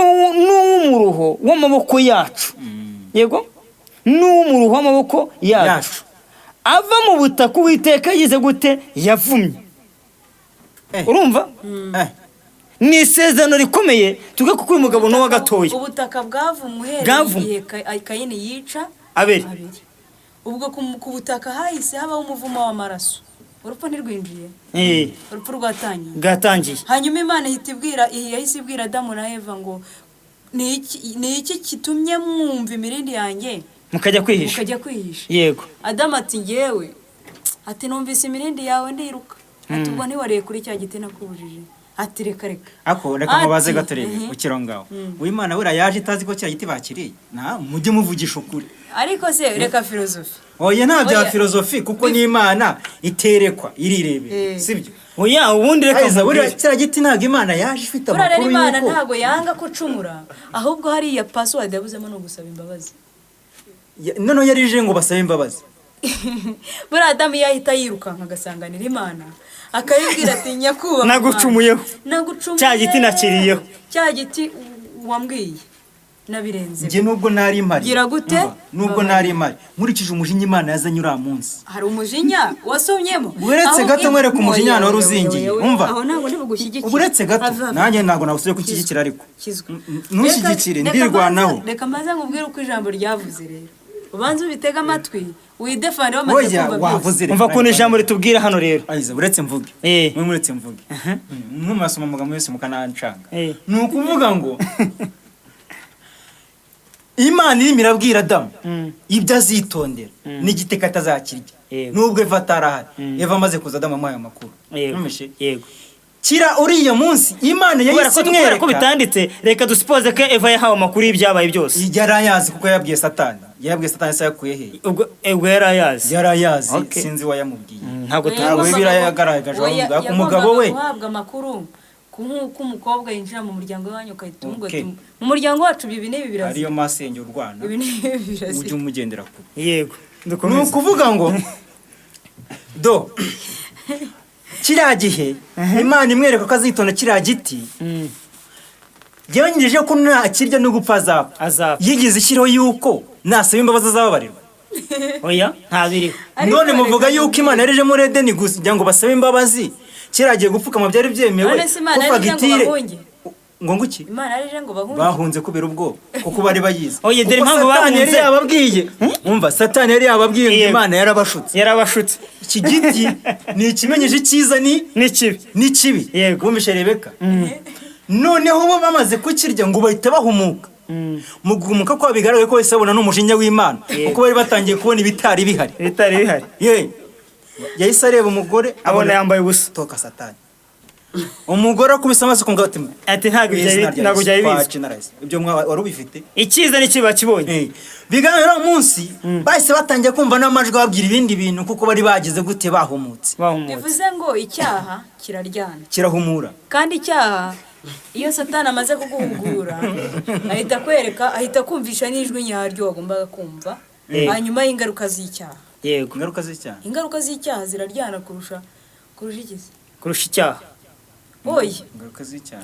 n'umuruho w'amaboko yacu. Yego n'umuruho w'amaboko yacu ava mu butaka Uwiteka yize gute yavumye. Urumva ni isezerano rikomeye tuge kuko uyu mugabo Nowa gatoya ubutaka bwavumwe uhereye Kayini yica Abeli. Ubwo ku butaka hahise habaho umuvumo w'amaraso urupfu ntirwinjiye urupfu rwatangiye hanyuma Imana yahise ibwira Adamu na Eva ngo ni iki kitumye mwumva imirindi yanjye mukajya kwihisha. Yego Adamu ati ngewe ati numvise imirindi yawe ndiruka ati ubwo ntiwareye kuri cya giti nakubujije ati reka ako reka mubaze gato rebe ukiro ngaho uwimana bura yaje itazi ko kiriya giti bakiriye mujye muvugisha ukuri ariko se reka filozofi oya nta bya filozofi kuko n'Imana iterekwa irirebera sibyo oya ubundi reka bura kiriya giti ntabwo Imana yaje ifite amakuru yuko Imana ntabwo yanga kucumura ahubwo hariya password yabuzemo no gusaba imbabazi none yarije ngo basabe imbabazi buri Adamu yahita yirukanka agasanganira Imana akayibwira ati nyakuba nagucumuyeho cya giti nakiriyeho cya giti wambwiye nabirenze nge nubwo nari impari gira gute nubwo nari impari nkurikije umujinya Imana yazanye uriya munsi hari umujinya wasomyemo uretse gato mwereka umujinya wari uzingiye umva aho ntabwo ndibugushyigikira uretse gato nanjye ntabwo nagusuye kushyigikira ariko ntushyigikire ndirwanaho reka maze nkubwire uko ijambo ryavuze rero ubanze ubitega amatwi widefane wamaze kumva byose umva ko ijambo ritubwira hano rero ayiza uretse mvuge muretse mvuge mwumasoma amagambo yose mukanancanga ni ukuvuga ngo Imana irimo irabwira Adamu ibyo azitondera n'igiteka atazakirya nubwo Eva atarahari Eva amaze kuza Adamu amuhaye amakuru yego kira uriya munsi Imana yahise imwereka ko bitanditse reka dusipoze ko Eva yahawe amakuru y'ibyabaye byose yarayazi kuko yabwiye Satani se yakuye he ubwo yarayazi sinzi wayamubwiye ntabwo Bibiriya yagaragaje avuga ko umugabo we guhabwa amakuru nk'uko umukobwa yinjira mu muryango wanyu ukahita umubwira ati mu muryango wacu ibi n'ibi birazi ariyo masenge urwana ibi n'ibi birazi ujye umugendera kure yego ni ukuvuga ngo kiriya gihe Imana imwereka ko azitonda kiriya giti yongeje ko nakirya no gupfa azapfa yigize ishyiraho yuko nasaba imbabazi azababarirwa oya ntabiriho none muvuga yuko Imana yarije muri Edeni gusa kugira ngo basabe imbabazi kiragiye gupfukama byari byemewe kuva gitire ngo nguki Imana yarije ngo bahunze kubera ubwo kuko bari bayizi oye dore impamvu bahunze yababwiye umva Satani yari yababwiye ngo Imana yarabashutse iki giti ni ikimenyeje cyiza ni kibi wumvishe Rebeka noneho bo bamaze kukirya ngo bahita bahumuka mu guhumuka ko bigaragaye ko wese abona n'umujinya w'Imana kuko bari batangiye kubona ibitari bihari yahise areba umugore abona yambaye ubusa toka Satani umugore akubise amaso ku ngati ati ntabwo byari bizi ibyo wari ubifite icyiza n'ikiba kibonye biganira umunsi bahise batangiye kumva n'amajwi babwira ibindi bintu kuko bari bagize gute bahumutse bivuze ngo icyaha kiraryana kirahumura kandi icyaha iyo Satani amaze kuguhugura ahita kumvisha n'ijwi nyaryo wagombaga kumva hanyuma y'ingaruka z'icyaha yego ingaruka z'icyaha ziraryana kurusha icyaha oya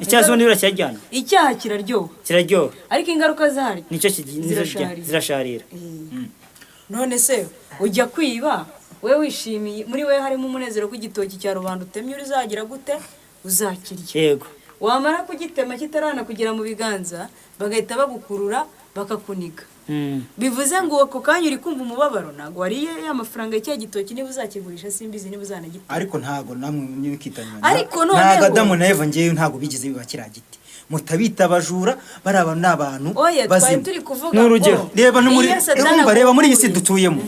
icyaha zo nibura cyajyana icyaha kiraryoha ariko ingaruka zahari nicyo zirasharira none se ujya kwiba we wishimiye muri we harimo umunezero ko igitoki cya rubanda utemye uzagira gute uzakirya yego wamara kugitema kitarana kugera mu biganza bagahita bagukurura bakakuniga bivuze ngo ako kanya uri kumva umubabaro ntabwo wariye amafaranga y'icya gitoki niba uzakigurisha simbizi niba uzanagitema ariko ntabwo namwe n'ibikitanywa ariko noneho ntabwo Adamu na Eva ngewe ntabwo bigeze biba kiriya giti mutabita abajura bari abantu n'abantu bazima turi kuvuga n'urugero reba muri iyi si dutuyemo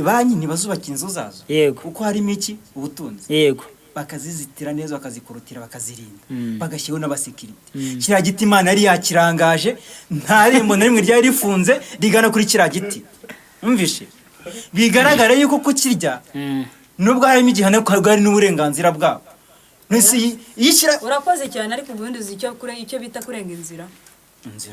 banki ntibazubaka inzu zazo kuko harimo iki ubutunzi yego bakazizitira neza bakazikorotira bakazirinda bagashyiraho n'abasekirite kiriya giti Imana yari yakirangaje nta rembo na rimwe ryari rifunze rigana kuri kiriya giti umvishe bigaragara yuko kukirya nubwo harimo igihano hari n'uburenganzira bwabo urakoze cyane ariko ubundi uzi icyo bita kurenga inzira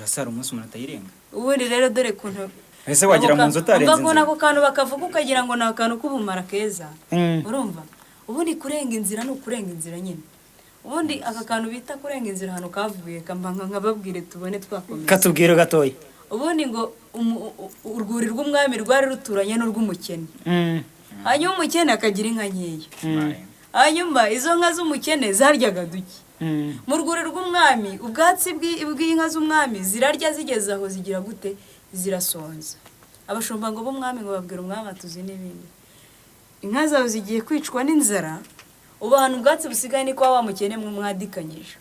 sara umunsi umuntu atayirenga ubundi rero dore kuntu ese wagira mu nzu utarenze inzira ako kantu bakavuga ukagira ngo ni akantu k'ubumara keza urumva ubundi kurenga inzira ni ukurenga inzira nyine ubundi aka kantu bita kurenga inzira hano kavuye nkababwire tubone twakomeza katubwire gatoya ubundi ngo urwuri rw'umwami rwari ruturanye n'urw'umukene hanyuma umukene akagira inka nkeya hanyuma izo nka z'umukene zaryaga duke mu rwuri rw'umwami ubwatsi bw'inka z'umwami zirarya zigeze aho zigira gute zirasonza abashumba ngo b'umwami ngo babwire umwami atuzi n'ibindi inka zawe zigiye kwicwa n'inzara ubu ahantu ubwatsi busigaye ni kwa wa mukene mwadikanyije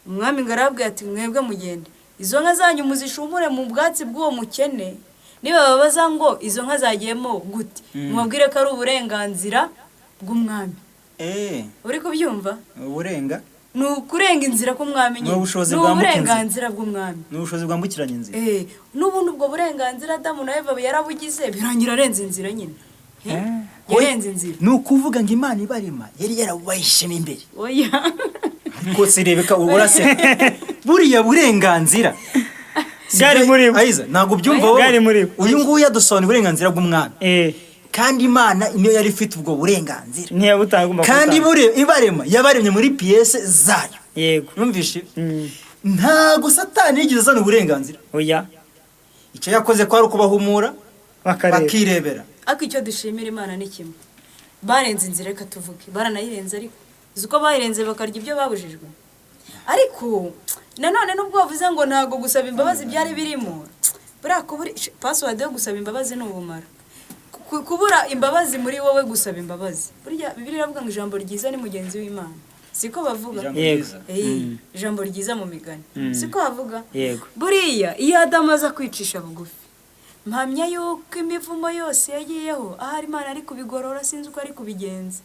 umwami ngo arabwira ati mwebwe mugende izo nka zanyu muzishumure mu bwatsi bw'uwo mukene niba babaza ngo izo nka zagiyemo gute mubwire ko ari uburenganzira bw'umwami uri kubyumva uburenga ni ukurenga inzira k'umwami nyine Ni ubushobozi bwambukira inzira. uburenganzira bw'umwami ni ubushobozi bwambukiranya inzira n'ubundi ubwo burenganzira Adamu na Eva yarabugize birangira arenze inzira nyine yarenze inzira ni ukuvuga ngo Imana ibarema yari yarabahishemo imbere oya ariko sirebeka uburase buriya burenganzira Bwari muri bo. Aiza ntabwo byumva Bwari muri bo. uyu nguyu yadusobanura uburenganzira bw'umwami kandi Imana niyo yari ifite ubwo burenganzira ntiyabutanga kandi ibarema yabaremye muri piyese zayo yego numvishe ntago Satani yigeze azana uburenganzira oya icyo yakoze ko ari ukubahumura bakareba bakirebera ariko icyo dushimira Imana ni kimwe barenze inzira reka tuvuge baranayirenze ariko uzi uko bayirenze bakarya ibyo babujijwe ariko nanone nubwo bavuze ngo ntago gusaba imbabazi byari birimo buriya kubura password yo gusaba imbabazi ni ubumara kubura imbabazi muri wowe gusaba imbabazi burya Bibiliya iravuga ngo ijambo ryiza ni mugenzi w'Imana siko bavuga ijambo ryiza mu migani siko bavuga buriya iyo Adamu aza kwicisha bugufi mpamya yuko imivumo yose yagiyeho ahari Imana ari kubigorora sinzi uko ari kubigenza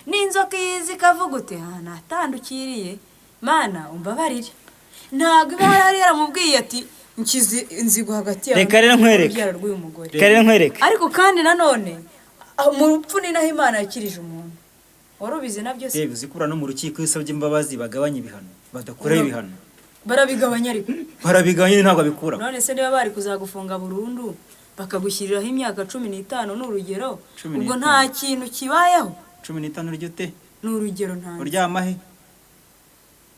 n'inzoka yizi ikavuga ute natandukiriye Mana umbabarire ntabwo iba yari yaramubwiye ati nkizi inzigo hagati yawe reka rero nkwereke ariko kandi nanone mu rupfu ni naho Imana yakirije umuntu warubizi nabyo se zikura no mu rukiko isabye imbabazi bagabanya ibihano badakora ibihano barabigabanya ariko barabigabanya ntabwo abikura none se niba bari kuzagufunga burundu bakagushyiriraho imyaka 15 n'urugero ubwo nta kintu kibayeho 15 ryo te n'urugero nta uryama he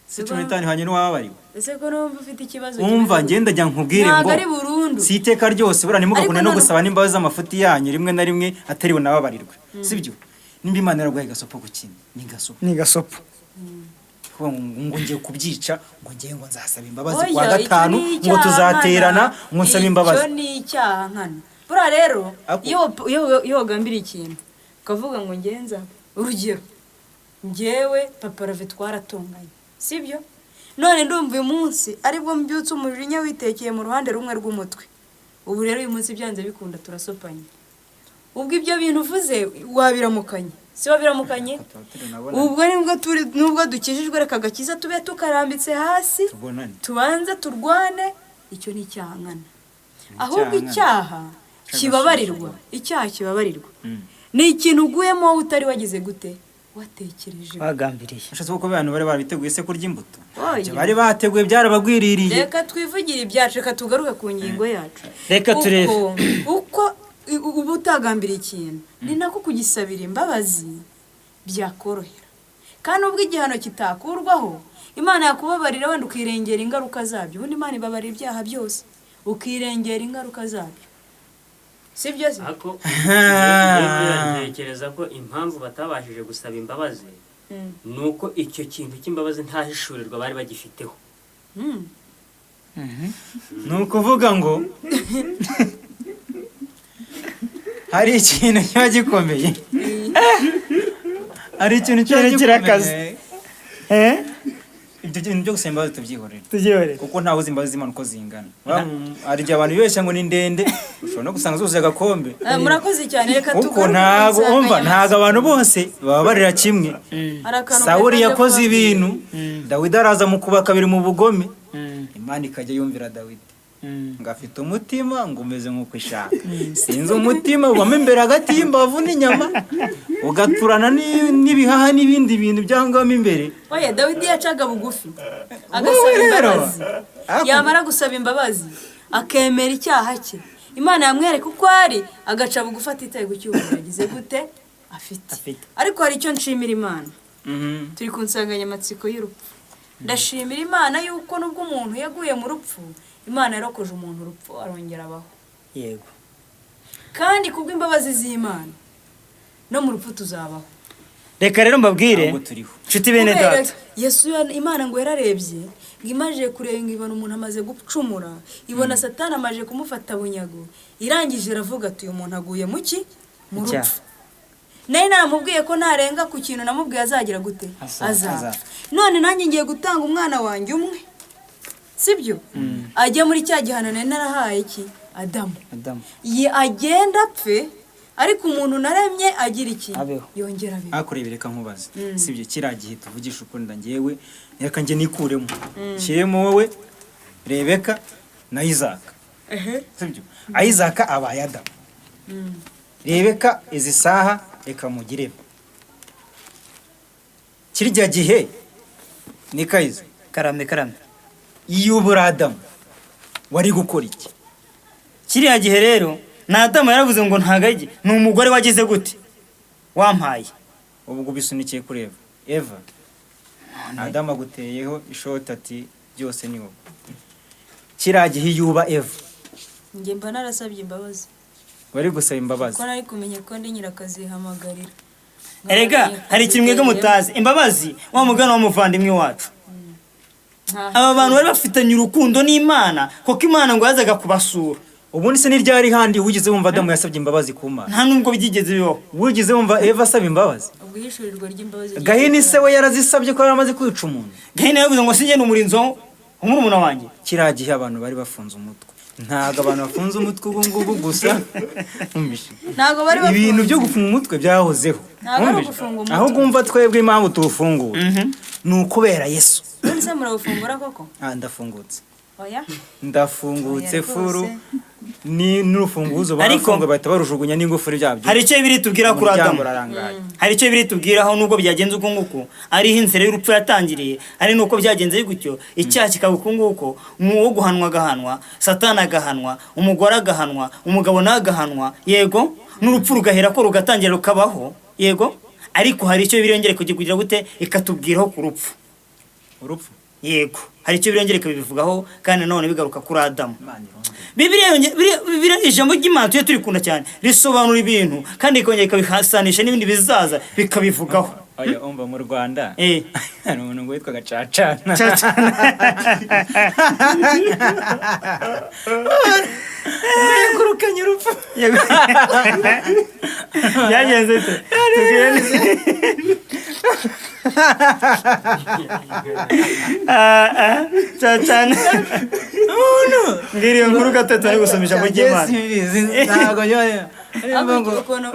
se 15 hanye n'uwabariwe ese ko numva ufite ikibazo umva ngenda jya nkubwire ngo si iteka ryose burane mugakunda no gusaba n'imbabazi z'amafuti yanyu rimwe na rimwe atari bo nababarirwe sibyo nimba Imana yaragwaye gasopo gukina ni gasopo ngo ngiye kubyica ngo ngiye ngo nzasaba imbabazi kwa gatanu ngo tuzaterana ngo nsaba imbabazi icyo ni icyaha nkana bura rero iyo wagambiriye ikintu ukavuga ngo ngenza urugero ngewe papa Rave twaratunganye sibyo none ndumva uyu munsi aribwo mbyutse umujinya witekeye mu ruhande rumwe rw'umutwe ubu rero uyu munsi byanze bikunda turasopanye ubwo ibyo bintu uvuze wabiramukanye si wabiramukanye ubwo nubwo dukijijwe reka gakiza tube tukarambitse hasi tubanza turwane icyo ni icyaha nkana ahubwo icyaha kibabarirwa ni ikintu uguyemo wowe utari wagize gute watekereje bagambiriye ashatse ko abantu bari babiteguye se kurya imbuto bari bateguye byarabagwiririye reka twivugire ibyacu reka tugaruke ku ngingo yacu reka turebe uko uba utagambiriye ikintu ni nako kugisabira imbabazi byakorohera kandi ubwo igihano kitakurwaho Imana yakubabarira wenda ukirengera ingaruka zabyo ubundi Imana ibabarira ibyaha byose ukirengera ingaruka zabyo sibyo se ako ntekereza ko impamvu batabashije gusaba imbabazi nuko icyo kintu cy'imbabazi ntahishurirwa bari bagifiteho ni ukuvuga ngo hari ikintu kiba gikomeye hari ikintu kiba kirakaze ibyo bintu byo gusaba imbabazi tubyihorere kuko ntawe uzi imbabazi z'Imana uko zingana hari igihe abantu bibeshya ngo ni ndende ushobora no gusanga zuzuye agakombe murakoze cyane reka kuko ntago abantu bose bababarira kimwe Sawuli yakoze ibintu Dawidi araza mu kuba kabiri mu bugome Imana ikajya yumvira Dawidi ngafite umutima ngo umeze nk'uko ishaka sinzi umutima ubamo imbere hagati y'imbavu n'inyama ugaturana n'ibihaha n'ibindi bintu byangamo imbere oya Dawidi yacaga bugufi agasaba imbabazi yamara gusaba imbabazi akemera icyaha cye Imana yamwereka uko ari agaca bugufi atitaye ku cyubahiro yagize gute afite ariko hari icyo nshimira Imana turi ku nsanganyamatsiko y'urupfu ndashimira Imana yuko nubwo umuntu yaguye mu rupfu Imana yarokoje umuntu urupfu arongera abaho yego kandi kubw'imbabazi z'Imana no mu rupfu tuzabaho reka rero mbabwire nshuti bene data Yesu Imana ngo yararebye imaje kurenga ibona umuntu amaze gucumura ibona Satani amaje kumufata bunyago irangije iravuga ati uyu muntu aguye mu rupfu naye namubwiye ko narenga ku kintu namubwiye azagira gute azapfa none nanjye ngiye gutanga umwana wanjye umwe sibyo ajya muri cya gihano narahaye iki Adamu agenda apfe ariko umuntu naremye agira iki Abeho. yongera abeho. hakureba reka nkubaze sibyo kiriya gihe tuvugisha ukuri njyewe reka njye nikuremo nshyiremo wowe Rebeka na Isaka sibyo Isaka abaye Adamu Rebeka izi saha reka mugire kirya gihe ni Kayiza karame iyo ubura Adamu wari gukora iki? kiriya gihe rero na Adamu yaravuze ngo ntagage ni umugore wagize gute wampaye ubwo bisunikiye kuri Eva Adamu aguteyeho ishoti ati byose ni wowe kiriya gihe yuba Eva njye mba narasabye imbabazi wari gusaba imbabazi ko nari kumenya ko ndi nyirakazihamagarira erega hari ikintu mwebwe mutazi imbabazi wa mugana w'umuvandimwe wacu aba bantu bari bafitanye urukundo n'Imana kuko Imana ngo yazaga kubasura ubundi se n'iryari handi ugize wumva Adamu yasabye imbabazi ku Mana nta nubwo byigeze bibaho ugize wumva Eva asaba imbabazi ubwo yishurirwa ry'imbabazi Gahini se we yarazisabye ko yaramaze kwica umuntu Gahini yaravuze ngo sinjye n'umurinzi w'umurumuna wanjye kiriya gihe abantu bari bafunze umutwe ntago abantu bafunze umutwe ubu ngubu gusa ntago bari bafunze ibintu byo gufunga umutwe byahozeho Ntago ari ugufunga umutwe. aho gumva twebwe impamvu tuwufungura ni ukubera Yesu none se murawufungura koko ndafungutse oya ndafungutse Oya, furu rwose. ni n'urufunguzo Ariko- barafunga bahita barujugunya n'ingufuri byabyo hari icyo biri tubwira kuri umuryango Adamu urarangaye hari icyo biri tubwiraho nubwo byagenze uko nguko ariho inzira y'urupfu yatangiriye ari nuko byagenze gutyo icyaha kikaba uko nguko wo guhanwa agahanwa Satani agahanwa umugore agahanwa umugabo nagahanwa yego n'urupfu rugahera ko rugatangira rukabaho yego ariko hari icyo birengere kugira gute ikatubwiraho ku rupfu urupfu yego hari icyo birengere bivugaho kandi nanone bigaruka kuri Adamu Imana irongera. Bibiliya ijambo ry'Imana tujye turikunda cyane risobanura ibintu kandi ikongera ikabihasanisha n'ibindi bizaza bikabivugaho oya umva mu Rwanda Eh. hari umuntu ngo witwa Gacacana kurukanya urupfu byagenze bite tubwire cyane mbwira iyo nkuru gatatu ari gusoma ijambo ry'Imana ntago yoya ukuntu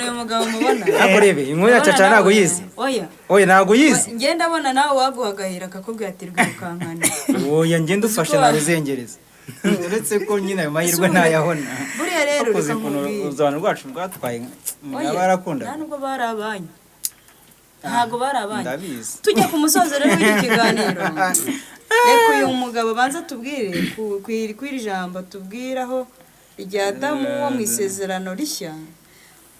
uyu mugabo mubona akorebe inkuru ya Caca ntago yizi oya ntago yizi ngenda abona nawe waguhagahira akakubwira ati rwirukankana oya ngenda ufashe na ruzengereza uretse ko nyine ayo mahirwe ntayabona buriya rero ukoze reka ukuntu nkubwire. abantu rwacu rwatwaye Oya, barakunda nta nubwo bari abanyu ntago bari abanyu ndabizi tujya ku musozo rero w'iki kiganiro reka uyu mugabo banza tubwire kw'iri jambo tubwiraho rya Adamu wo mu isezerano rishya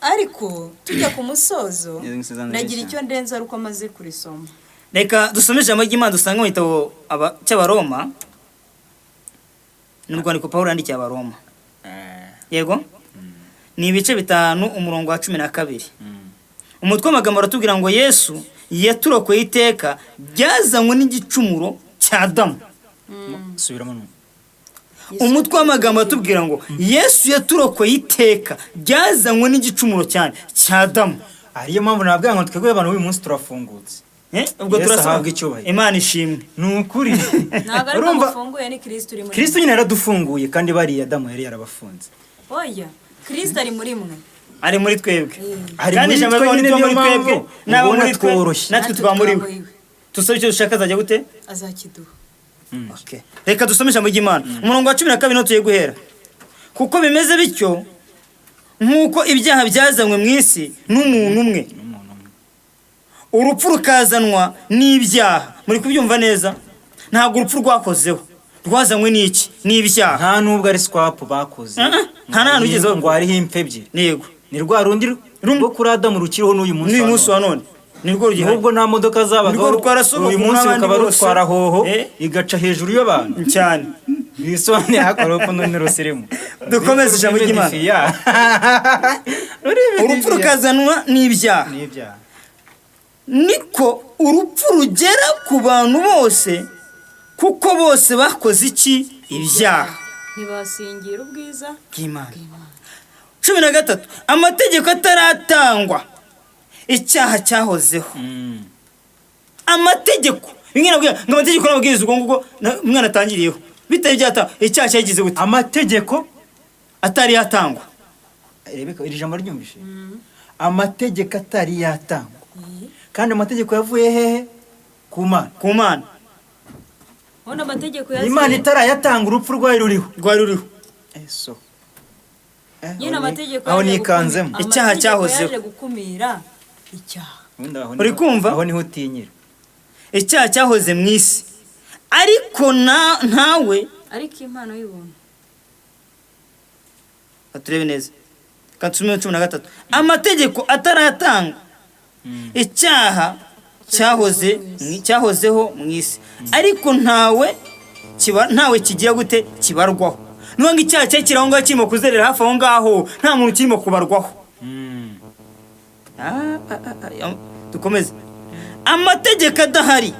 ariko tujya ku musozo nagira icyo ndenza ari uko amaze kurisoma reka dusome ijambo ry'Imana dusanga mu gitabo cy'Abaroma n'urwandiko Pawulo yandikiye Abaroma yego ni ibice 5 umurongo wa 12 umutwe w'amagambo aratubwira ngo Yesu yaturokoye iteka byazanywe n'igicumuro cya Adamu subiramo umutwe w'amagambo aratubwira ngo Yesu yaturokoye iteka byazanywe n'igicumuro cyane cya Adamu ariyo mpamvu nababwira ngo twebwe abantu uyu munsi turafungutse ubwo Yesu turasaba ahabwa icyubahiro. Imana ishimwe ni ukuri ntabwo ari urumva bamufunguye ni Kristo uri muri Kristo nyine yaradufunguye kandi bariya Adamu yari yarabafunze oya Kristo ari muri mwe ari muri twebwe ari kandi muri ijambo twe rivuga nyine ngo niyo muri twebwe mpamvu n'abo ubona muri twe tworoshye natwe tuba muri we tusabe icyo dushaka azajya gute azakiduha Okay. Reka dusome ijambo ry'Imana umurongo wa 12 no tuye guhera kuko bimeze bityo nkuko ibyaha byazanywe mu isi n'umuntu umwe urupfu rukazanwa n'ibyaha muri kubyumva neza ntabwo urupfu rwakozeho rwazanywe n'iki n'ibyaha nta nubwo ari swap bakoze nta nta ugezeho ngo hariho impfe ebyiri yego ni rwa rundi rwo kuri Adamu rukiriho n'uyu munsi n'uyu munsi wa none nirwo rugihari nubwo nta modoka zabaga Nirwo rutwara sogokuru uyu munsi n'abandi rukaba bose. rutwara hoho Eh. igaca hejuru y'abantu cyane bisobanuye hakora ko none rusirimu dukomeze ijambo ry'Imana urupfu rukazanwa n'ibyaha n'ibyaha niko urupfu rugera ku bantu bose kuko bose bakoze iki ibyaha ntibasingira ubwiza bw'Imana 13 amategeko ataratangwa icyaha cyahozeho amategeko bimwe nabwiye ngo amategeko n'amabwiriza ubwo ngubwo umwana atangiriyeho bitari byata icyaha cyagize gute amategeko atari yatangwa Rebeka iri jambo ryumvishe amategeko atari yatangwa kandi amategeko yavuye hehe ku Mana Hona amategeko yaziye Imana itarayatanga urupfu rwari ruriho eso nyine amategeko aho nikanzemo icyaha cyahozeho yaje gukumira icyaha uri kumva aho niho utinyira icyaha cyahoze mu isi ariko ntawe ariko impano y'ubuntu aturebe neza kansumwe 13 amategeko ataratanga icyaha cyahozeho mu isi ariko ntawe kigira gute kibarwaho nubwo icyaha cye kirangwa kirimo kuzerera hafi aho ngaho nta muntu kirimo kubarwaho dukomeze amategeko adahari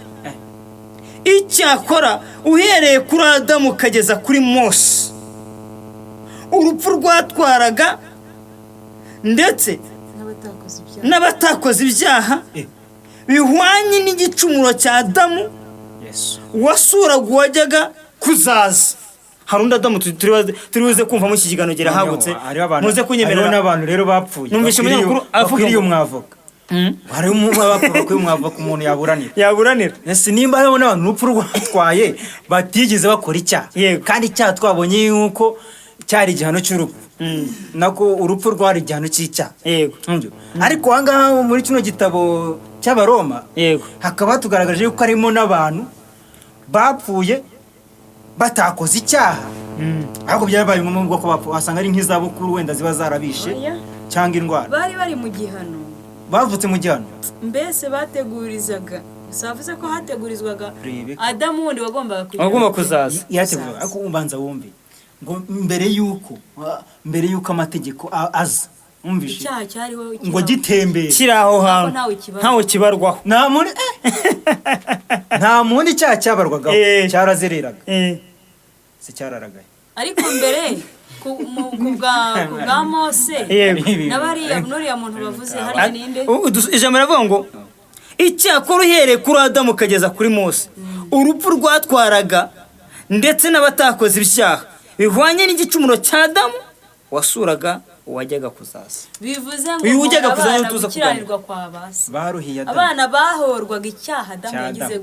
icyakora uhereye kuri Adamu ukageza kuri Mose urupfu rwatwaraga ndetse n'abatakoze ibyaha bihwanye n'igicumuro cya Adamu wasuraga uwajyaga kuzaza hari undi Adamu turibuze kumva mu iki kiganiro gerahagutse muze kunyemerera n'abantu rero bapfuye numvishe umunyamakuru avuga iyo mwavoka hari umwavoka ko umwavoka umuntu yaburanira ese nimba hariho n'abantu urupfu rwatwaye batigeze bakora icyaha kandi icyaha twabonye yuko cyari igihano cy'urupfu nako urupfu rwari igihano cy'icyaha ariko ahangaha muri kino gitabo cy'Abaroma hakaba tugaragaje yuko harimo n'abantu bapfuye batakoze icyaha ahubwo byarabaye mu bwoko bapfu asanga ari nk'izabukuru wenda ziba zarabishe cyangwa indwara bari mu gihano bavutse mu gihano mbese bategurizaga savuze ko hategurizwaga Adamu wundi wagomba kuzaza yategurizwaga ariko umbanza wumve ngo mbere yuko amategeko aza umvishe icyaha cyariho ngo gitembere kiri aho hantu ntawe kibarwaho nta muntu icyaha cyabarwagaho cyarazereraga se cyararagaye ariko mbere ku bwa Mose n'uriya muntu bavuze hariya ninde ijambo riravuga ngo icyakora uhereye kuri Adamu ukageza kuri Mose urupfu rwatwaraga ndetse n'abatakoze ibyaha bihwanye n'igicumuro cya Adamu wasuraga uwajyaga kuzaza bivuze ngo abana gukiranirwa kwa base baruhiye abana bahorwaga icyaha Adamu yagize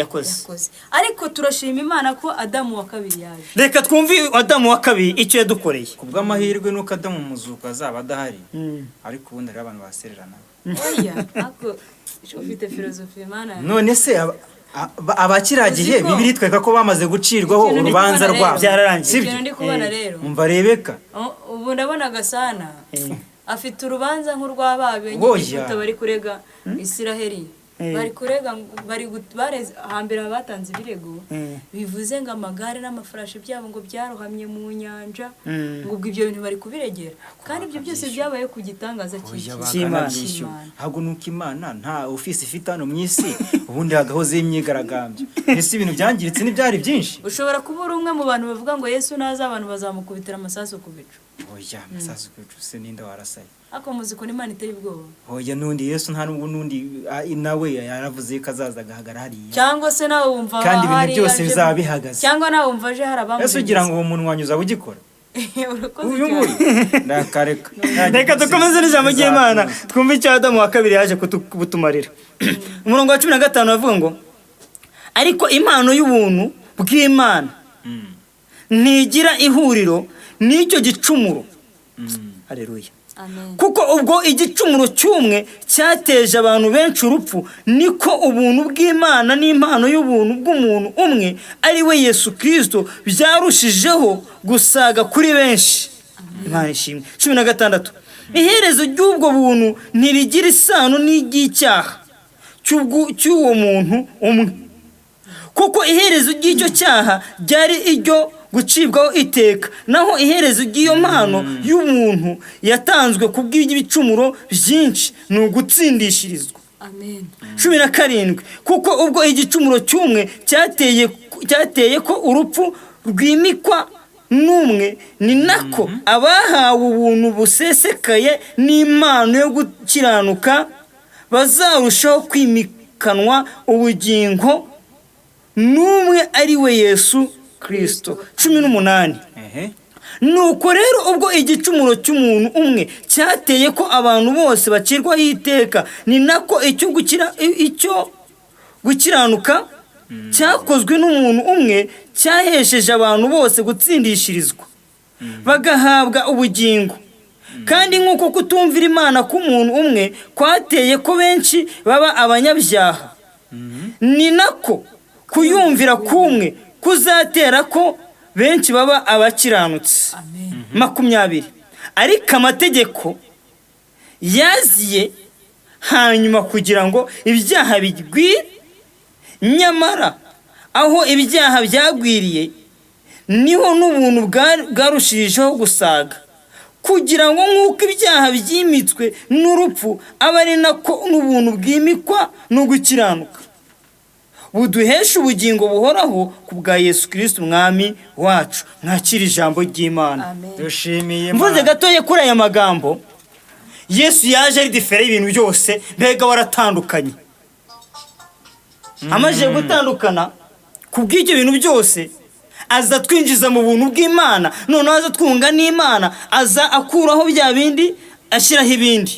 yakoze ariko turashima Imana ko Adamu wa kabiri yaje reka twumve Adamu wa kabiri icyo yadukoreye kubw'amahirwe nuko Adamu muzuka azaba adahari ariko ubundi ari abantu basererana oya ako ufite filozofi Imana none se abakiragiye Bibiliya tweka ko bamaze gucirwaho urubanza rwabo byararangiye ibyo ndi kubona rero umva Rebeka ubu ndabona Gasana afite urubanza nk'urwababe nyine bari kurega Isiraheli bari kurega hambere batanze ibirego bivuze ngo amagare n'amafarashi byabo ngo byarohamye mu nyanja ngo ibyo bintu bari kubiregera kandi ibyo byose byabaye ku gitangaza cy'Imana ahubwo nuko Imana nta ofisi ifite hano mu isi ubundi hagahoze imyigaragambyo ese ibintu byangiritse n'ibyari byinshi ushobora kuba uri umwe mu bantu bavuga ngo Yesu naza abantu bazamukubitira amasasu ku bicu oya amasasu ku bicu se ninda warasaye ako muziko n'Imana iteye ubwoba oya nundi Yesu nta n'undi nawe yaravuze ko azaza agahagara hariya cyangwa se nawe wumva kandi ibintu byose bizaba bihagaze cyangwa nawe wumva aje hari abamugize ese ugira ngo uwo muntu wanyuza ugikora uyu nguyu ndakareka reka dukomeze n'ijambo ry'Imana twumve icyo Adamu wa kabiri yaje kutumarira umurongo wa 15 bavuga ngo ariko impano y'ubuntu bw'Imana ntigira ihuriro n'icyo gicumuro haleluya kuko ubwo igicumuro cy'umwe cyateje abantu benshi urupfu niko ubuntu bw'Imana n'impano y'ubuntu bw'umuntu umwe ari we Yesu Kristo byarushijeho gusaga kuri benshi Imana ishimwe 16 iherezo ry'ubwo buntu ntirigira isano n'iry'icyaha cy'uwo muntu umwe kuko iherezo ry'icyo cyaha ryari iryo gucibwaho iteka naho iherezo ry'iyo mpano y'umuntu yatanzwe kubw'ibicumuro byinshi ni ugutsindishirizwa amen 17 kuko ubwo igicumuro cy'umwe cyateye ko urupfu rwimikwa n'umwe ni nako abahawe ubuntu busesekaye n'impano yo gukiranuka bazarushaho kwimikanwa ubugingo n'umwe ari we Yesu Kristo 18 nuko rero ubwo igicumuro cy'umuntu umwe cyateye ko abantu bose bacirwaho iteka, ni nako icyo gukiranuka cyakozwe n'umuntu umwe cyahesheje abantu bose gutsindishirizwa bagahabwa ubugingo. Kandi nk'uko kutumvira Imana k'umuntu umwe kwateye ko benshi baba abanyabyaha, ni nako kuyumvira kumwe kuzatera ko benshi baba abakiranutsi. 20. Ariko amategeko yaziye hanyuma kugira ngo ibyaha bigwire, nyamara aho ibyaha byagwiriye niho n'ubuntu bwarushijeho gusaga, kugira ngo nk'uko ibyaha byimitswe n'urupfu aba ari nako n'ubuntu bwimikwa no gukiranuka buduhesha ubugingo buhoraho ku bwa Yesu Kristo umwami wacu. Mwakira ijambo ry'Imana. dushimiye mvuze gatoye kuri aya magambo, Yesu yaje ari difere y'ibintu byose, mbega waratandukanye. Amaze gutandukana kubw'ibyo bintu byose, aza twinjiza mu buntu bw'Imana, noneho aza twunga n'Imana, aza akuraho bya bindi ashyiraho ibindi.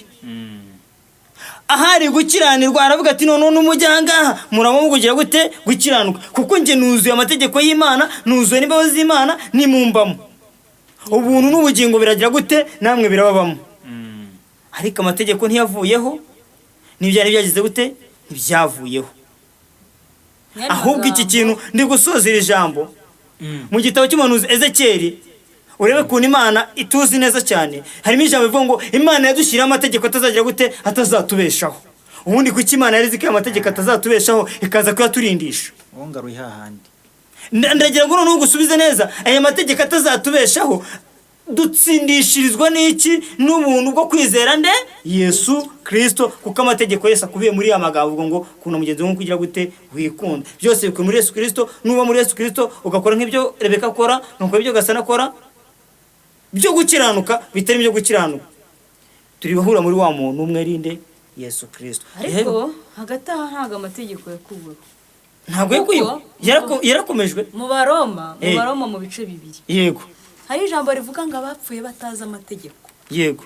Ahari gukiranirwa aravuga ati none n'umujya ahangaha muramo kugira gute gukiranuka, kuko njye nuzuye amategeko y'Imana, nuzuye n'imbabazi z'Imana, nimumbamo ubuntu n'ubugingo biragira gute namwe birababamo. Ariko amategeko ntiyavuyeho, n'ibyari byagize gute ntibyavuyeho. Ahubwo iki kintu ndi gusozera ijambo mu gitabo cy'umuhanuzi Ezekiyeli, urebe kuntu Imana ituzi neza cyane. Harimo ijambo rivuga ngo Imana yadushyiriyeho amategeko atazagira gute atazatubeshaho. Ubundi kuki Imana yari izi ko amategeko atazatubeshaho ikaza kuyaturindisha? wongaruye hahandi Ndagira ngo noneho gusubize neza, aya mategeko atazatubeshaho dutsindishirizwa n'iki? N'ubuntu bwo kwizera nde? Yesu Kristo. Kuko amategeko yose akubiye muri aya magambo ngo kuna mugenzi wawe kugira gute wikunda. Byose bikuye muri Yesu Kristo. Nuba muri Yesu Kristo ugakora nk'ibyo Rebeka akora, nuko ibyo Gasana akora, byo gukiranuka bitari byo gukiranuka, turi bahura muri wa muntu umwe rinde Yesu Kristo. ariko hagati aha ntabwo amategeko yakuweho, ntabwo yarakomejwe mu Baroma mu bice bibiri. Yego, hari ijambo rivuga ngo abapfuye batazi amategeko yego,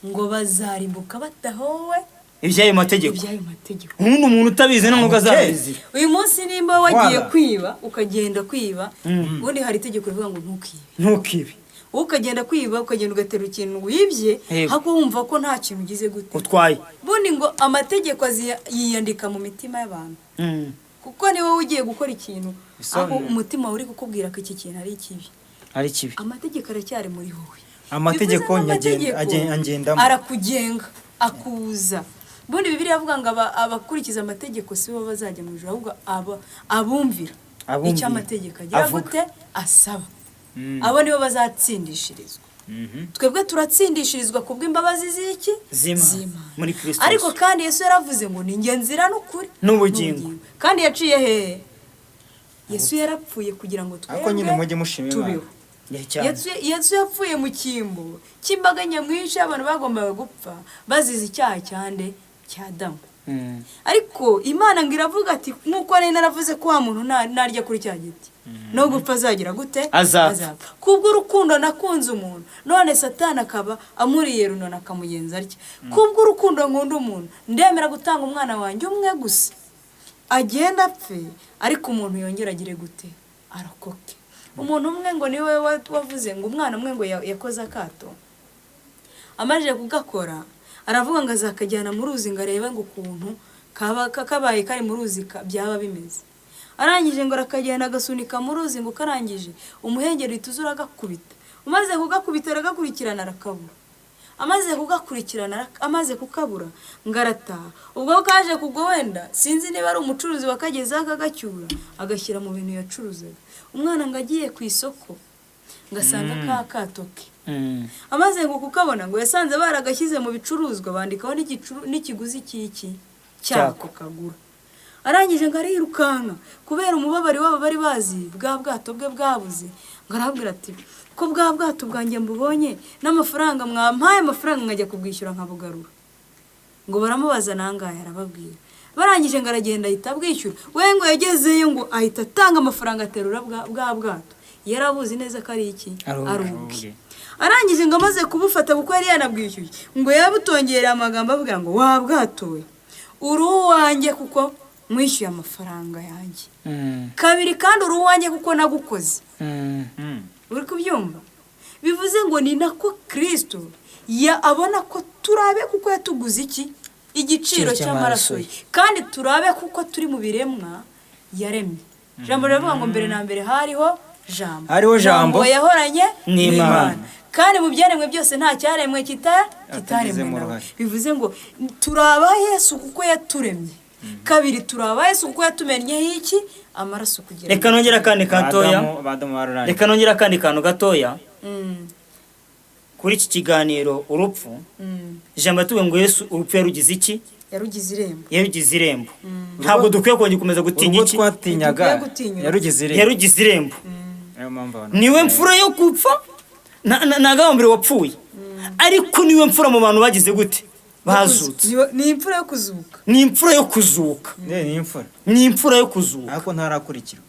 ngo bazarimbuka badahowe ibyayo mategeko. mategeko. Umuntu utabizi n'umwuga azabizi. Uyu munsi nimba wagiye kwiba, ukagenda kwiba, ubundi hari itegeko rivuga ngo ntukibe. ukagenda kwiba, ukagenda ugatera ikintu wibye, hako wumva ko nta kintu ugize gute utwaye. Bundi ngo amategeko yiyandika mu mitima y'abantu, kuko ni wowe ugiye gukora ikintu, aho umutima uri kukubwira ko iki kintu ari kibi. Amategeko aracyari muri wowe. amategeko agendamo, arakugenga, akuza. Bundi Bibiliya avuga ngo abakurikiza amategeko si bo bazajya mu ijuru, ahubwo abumvira icyo amategeko agira gute asaba, abo nibo bazatsindishirizwa. Twebwe turatsindishirizwa kubw'imbabazi z'iki? Z'Imana muri Kristo. Ariko kandi Yesu yaravuze ngo ni njye nzira n'ukuri n'ubugingo. Kandi yaciye hehe? Yesu yarapfuye kugira ngo ariko nyine mujye mushima Imana. Yesu yapfuye mu cyimbo cy'imbaga nyamwinshi y'abantu bagombaga gupfa bazize icyaha cya Adamu. Ariko Imana ngo iravuga ati nk'uko nari naravuze ko wa muntu narya kuri cya giti no gupfa azagira gute? Azapfa. Kubw'urukundo nakunze umuntu, none Satani akaba amuriye runona akamugenza atya. Kubw'urukundo nkunda umuntu, ndemera gutanga umwana wanjye umwe gusa agenda apfe, ariko umuntu yongera agire gute? Arokoke. Umuntu umwe ngo niwe wavuze ngo umwana umwe ngo yakoze akato, amaje kugakora aravuga ngo azakajyana mu ruzi ngo arebe ngo ukuntu kabaye kari mu ruzi byaba bimeze. Arangije ngo arakagenda agasunika mu ruzi ngo karangije umuhengeri tuzura agakubita, umaze kugakubita aragakurikirana arakabura, amaze kukabura ngo arataha. Ubwo kaje kugwa, wenda sinzi niba ari umucuruzi wakagezeho akagacyura agashyira mu bintu yacuruzaga. Umwana ngo agiye ku isoko ngasanga kakatoke, amaze ngo kukabona ngo yasanze baragashyize mu bicuruzwa bandikaho n'ikiguzi cyako kagura. Arangije ngo arirukanka kubera umubabari wabo bari bazi bwa bwato bwe bwabuze, ngo arabwira ati ko bwa bwato bwanjye mbubonye n'amafaranga mwampaye amafaranga nkajya kubwishyura nkabugarura. Ngo baramubaza nangahe, arababwira. Barangije ngo aragenda ahita abwishyura. We ngo yagezeyo ngo ahita atanga amafaranga aterura bwa bwato. yarabuzi neza ko ari iki Ari ubwe. Arangije ngo amaze kubufata kuko yari yanabwishyuye ngo yabutongereye amagambo avuga ngo wabwatoye uri uwanjye kuko mwishyuye amafaranga yanjye. Kabiri kandi uri uwanjye kuko nagukoze. Uri kubyumva? Bivuze ngo ni nako Kristo abona ko turabe kuko yatuguze iki igiciro cy'amaraso ye, kandi turabe kuko turi mu biremwa yaremye. Jambo riravuga ngo mbere na mbere hariho jambo yahoranye n'Imana, kandi mu byaremwe byose nta cyaremwe kitaremwe nawe. Bivuze ngo turaba Yesu kuko yaturemye. Kabiri turaba Yesu kuko yatumenyeho iki amaraso kugira. Reka nongera kandi gatoya. Reka nongera kandi kantu gatoya. Kuri iki kiganiro urupfu, ijambo tuwe ngo Yesu urupfu yarugize iki? Yarugize irembo. Ntabwo dukwiye gukomeza gutinya iki? Twatinyaga yarugize irembo. Niwe mfura yo gupfa, nagambire wapfuye. Ariko niwe mfura mu bantu bagize gute? Bazutse. Ni imfura yo kuzuka. Ni imfura yo kuzuka. Ni imfura yo kuzuka. Ariko ntarakurikirwa.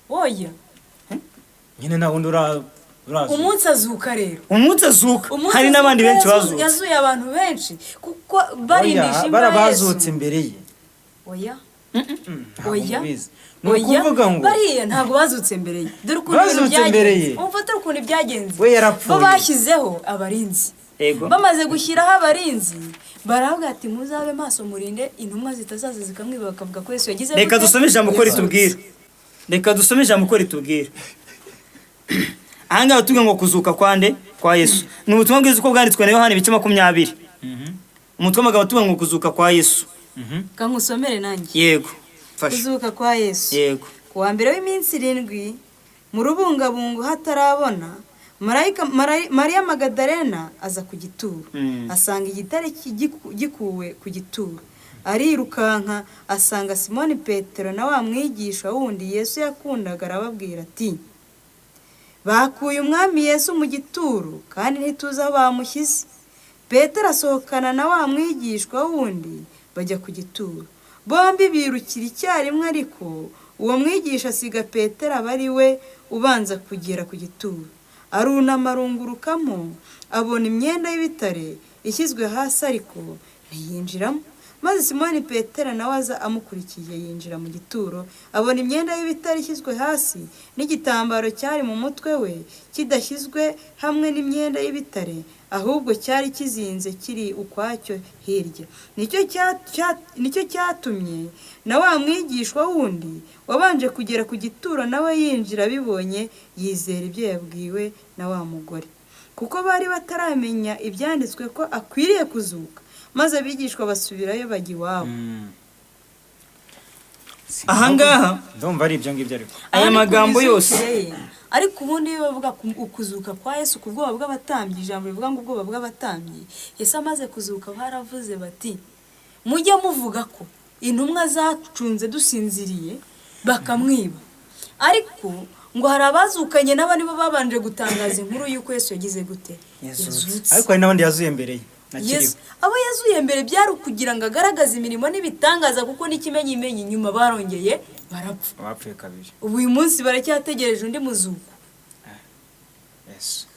Oya. Nyine na wundi umunsi azuka rero. Umunsi azuka. Hari n'abandi benshi bazutse. Yazuye abantu benshi kuko barindisha imba Yesu. Barabazutse imbere ye. Oya. Nukuvuga ngo bariya ntabwo bazutse imbere ye. Dore ukuntu byagenze. Umva ukuntu byagenze. We yarapfuye. Bashyizeho abarinzi. Bamaze gushyiraho abarinzi baravuga ati muzabe maso murinde intumwa zitazaza zikamwiba bakavuga ko Yesu yagize. Reka dusome ijambo ko ritubwira. Reka dusome ijambo ko ritubwira. Ahangaha tuvuga ngo kuzuka kwande kwa Yesu. Ni ubutumwa bwiza uko bwanditswe na Yohana 20. Umutwe w'amagambo tuvuga ngo kuzuka kwa Yesu. Kankusomere nanjye. Yego. Fasha. Kuzuka kwa Yesu. Yego. Kuwa mbere w'iminsi 7 mu rubungabungu hatarabona Mariya Magadalena aza ku gituro. Asanga igitare gikuwe ku gituro. Arirukanka asanga Simoni Petero na wa mwigisha wundi Yesu yakundaga, arababwira ati bakuye umwami Yesu mu gituro kandi ntituzi aho bamushyize. Petero asohokana na wa mwigishwa wundi bajya ku gituro. Bombi birukira icyarimwe, ariko uwo mwigisha asiga Petero aba ari we ubanza kugera ku gituro. Arunama arungurukamo abona imyenda y'ibitare ishyizwe hasi, ariko ntiyinjiramo. Maze Simoni Petero nawe aza amukurikiye yinjira mu gituro, abona imyenda y'ibitare ishyizwe hasi n'igitambaro cyari mu mutwe we kidashyizwe hamwe n'imyenda y'ibitare, ahubwo cyari kizinze kiri ukwacyo hirya. Nicyo cyatumye na wa mwigishwa wundi wabanje kugera ku gituro nawe yinjira, abibonye yizera ibyo yabwiwe na wa mugore, kuko bari bataramenya ibyanditswe ko akwiriye kuzuka. Maze abigishwa basubirayo bajya iwabo. Ahangaha ndumva ari ibyo ngibyo, ariko aya magambo yose ariko ubundi bavuga ukuzuka kwa Yesu ku bwoba bw'abatambyi. Ijambo rivuga ngo ubwoba bw'abatambyi. Yesu amaze kuzuka baravuze bati mujye muvuga ko intumwa zacunze dusinziriye bakamwiba, ariko ngo hari abazukanye n'aba nibo babanje gutangaza inkuru y'uko Yesu yagize gute yazutse. Ariko hari n'abandi yazuye mbere ye. Yesu abo yazuye mbere byari ukugira ngo agaragaze imirimo n'ibitangaza, kuko n'ikimenyimenyi nyuma barongeye barapfa. Bapfuye kabiri. Ubu uyu munsi baracyategereje undi muzuko. Yes.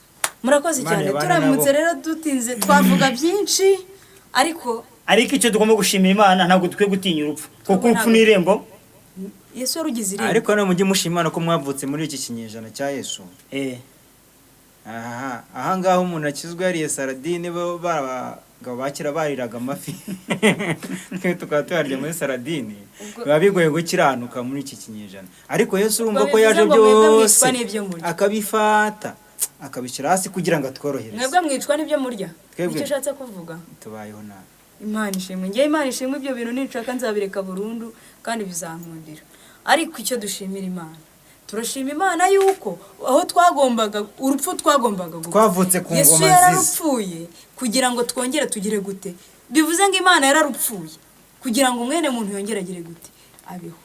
Murakoze cyane. Turamutse rero dutinze twavuga byinshi, ariko icyo tugomba gushimira Imana, ntabwo dukwiye gutinya urupfu, kuko urupfu ni irembo. Yesu yarugize irembo. Ariko no mujye mushimana ko mwavutse muri iki kinyejana cya Yesu. Aha ngaho umuntu akizwe yariye saradine, bo barabagabo bakira bariraga amafi. Twe tukaba tuyarya muri saradine, biba bigoye gukiranuka muri iki kinyejana. Ariko Yesu urumva ko yaje byose akabifata akabishyira hasi kugira ngo atworohereze. Mwebwe mwicwa n'ibyo murya. Icyo ushatse kuvuga tubayeho nabi. Imana ishimwe. Ngiye Imana ishimwe ibyo bintu ninshaka nzabireka burundu kandi bizankundira. Ariko icyo dushimira Imana, turashima Imana yuko aho twagombaga urupfu twagombaga gupfa, twavutse ku ngoma Yesu yararupfuye kugira ngo twongere tugire gute. Bivuze ngo Imana yararupfuye kugira ngo mwene muntu yongere agire gute abeho.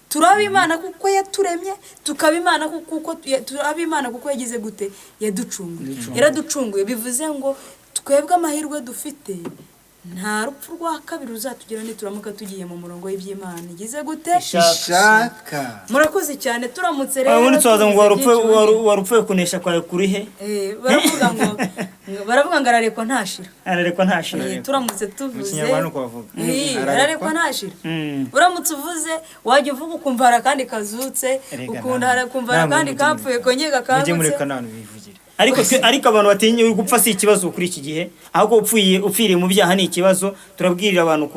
Turaba Imana kuko yaturemye, tukaba Imana kuko turaba Imana kuko yagize gute yaducunguye. Yaraducunguye. Bivuze ngo twebwe amahirwe dufite nta rupfu rwa kabiri ruzatugira nituramuka tugiye mu murongo w'iby'Imana igize gute ishaka. murakoze cyane turamutse rero ubundi tubaza ngo tuvuze warupfuye kunesha kwawe kuri he baravuga ngo ararekwa ntashira ararekwa ntashira turamutse Mu tuvuze Kinyarwanda uko bavuga. ararekwa ntashira uramutse uvuze wajya uvuga ukumva hari akandi kazutse Erega ukunda kumva hari akandi kapfuye kongeye Mujye gakangutse mureka nanu bivugira. ariko abantu batinya gupfa si ikibazo kuri iki gihe ahubwo upfiriye mu byaha ni ikibazo. turabwirira abantu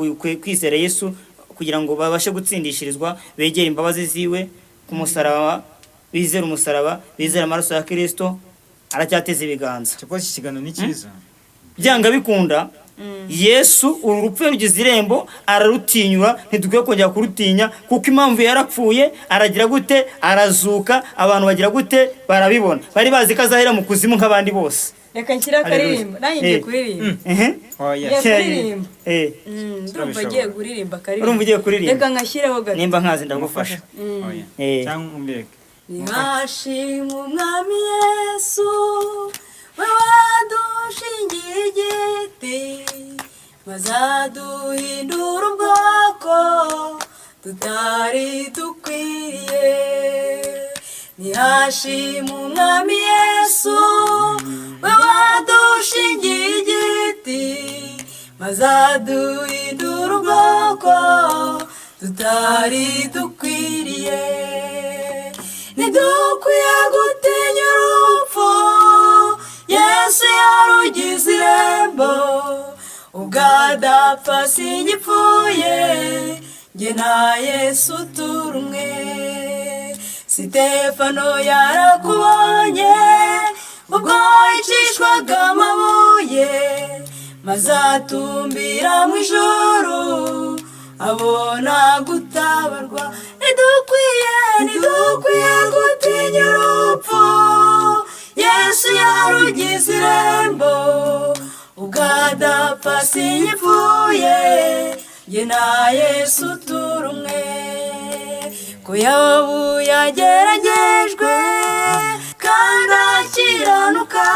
kwizera Yesu kugira ngo babashe gutsindishirizwa begere imbabazi ziwe ku musaraba bizera umusaraba bizera amaraso ya Kristo aracyateza ibiganza. Cyo iki kiganiro ni cyiza. byanga bikunda Yesu uru rupfu rugize irembo ararutinyura ntidukwiye kongera kurutinya kuko impamvu yarapfuye aragira gute arazuka abantu bagira gute barabibona bari bazi ko azahera mu kuzimu nk'abandi bose. reka nshyira akaririmba nanjye ngiye kuririmba Oya. kuririmba Turabishobora. ndumva agiye kuririmba akaririmba urumva ugiye kuririmba reka ngashyireho gato nimba nkazi ndagufasha. Oya. Cyangwa umbireke. Nihashimwe umwami Yesu we wadushingiye igiti maze aduhindura ubwoko tutari dukwiriye. Nihashimwe umwami Yesu we wadushingiye igiti maze aduhindura ubwoko tutari dukwiriye. Ntidukwiye gutinya urupfu Yesu yarugize irembo ubwo adapfa singipfuye njye na Yesu turi umwe. Sitefano yarakubonye ubwo yicishwaga amabuye maze atumbira mu ijuru abona gutabarwa. Ntidukwiye gutinya urupfu Yesu yarugize irembo ubwo adapfa singipfuye njye na Yesu turi umwe. Ko Yobu yageragejwe kandi akiranuka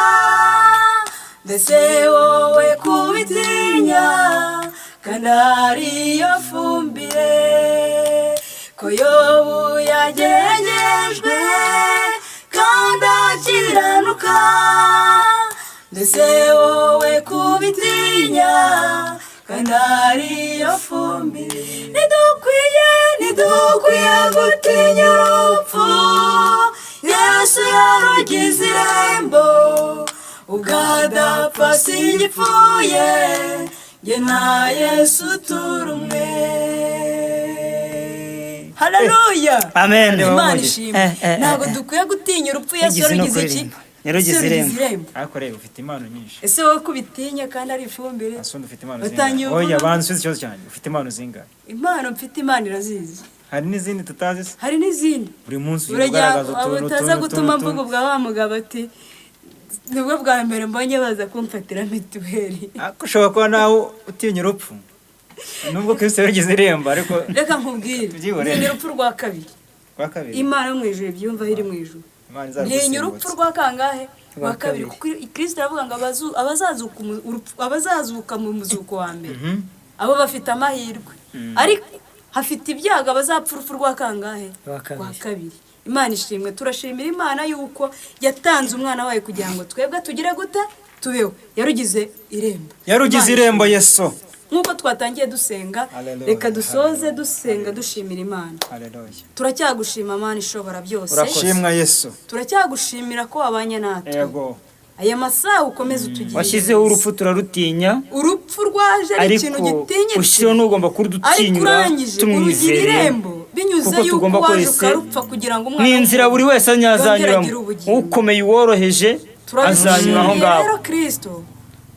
mbese wowe kubitinya kandi ariyo fumbire. Ko Yobu yageragejwe kandi akiranuka mbese wowe kubitinya kandi ariyo fumbire. Ntidukwiye gutinya urupfu Yesu yarugize irembo ubwo adapfa singipfuye njye na Yesu turi umwe. Haleluya. Amen. Imana ishimwe. Ntabwo dukwiye gutinya urupfu Yesu yarugize iki? Yarugize irembo. Ariko rero ufite impano nyinshi. Ese wowe kubitinya kandi ari ifumbire? Asundi ufite impano Watangiye zingahe? Oya uvuga- bantu usubize ikibazo cyanjye. Ufite impano zingahe? Impano mfite Imana irazizi. Hari n'izindi tutazi se? Hari n'izindi. Buri munsi Urajya ugaragaza utuntu utaza gutuma mvuga ubwa wa mugabo ati nibwo bwa mbere mbonye baza kumfatira mituweli. Ako ushobora kuba nawe utinya urupfu. Nubwo Kristo yarugize irembo ariko Reka nkubwire. Tubyihorere. Ntinya urupfu rwa kabiri. kwa kabiri. Imana yo mu ijuru ibyumva iri mu ijuru. Imana Ntinya urupfu izagusimbutsa. rwa kangahe? Rwa Rwa kabiri. Kuko Kristo aravuga ngo abazazuka mu muzuko wa mbere. Abo bafite amahirwe. Ariko hafite ibyago abazapfa urupfu rwa kangahe? Rwa kabiri. Rwa kabiri. Imana ishimwe turashimira Imana yuko yatanze umwana wayo kugira ngo twebwe tugire gute tubeho. Yarugize irembo. Yarugize Imana irembo Yesu. nk'uko twatangiye dusenga Hallelujah. reka dusoze dusenga dushimira Imana. Haleluya. Turacyagushima Mana ishobora byose. Urashimwa Yesu. Turacyagushimira ko wabanye natwe. Yego. Aya masaha ukomeze utugirire. washyizeho urupfu turarutinya Urupfu rwaje ari ariko ikintu gitinyitse. ushizeho n'ugomba Ariko kurudutinyura urangije urugira tumwizeye irembo binyuze kuko yuko tugomba waje kwese ukarupfa kugira ngo umwana ni inzira buri wese yongere anyazanyuramo agire ubugingo. ukomeye uworoheje azanyura aho ngaho rero Kristo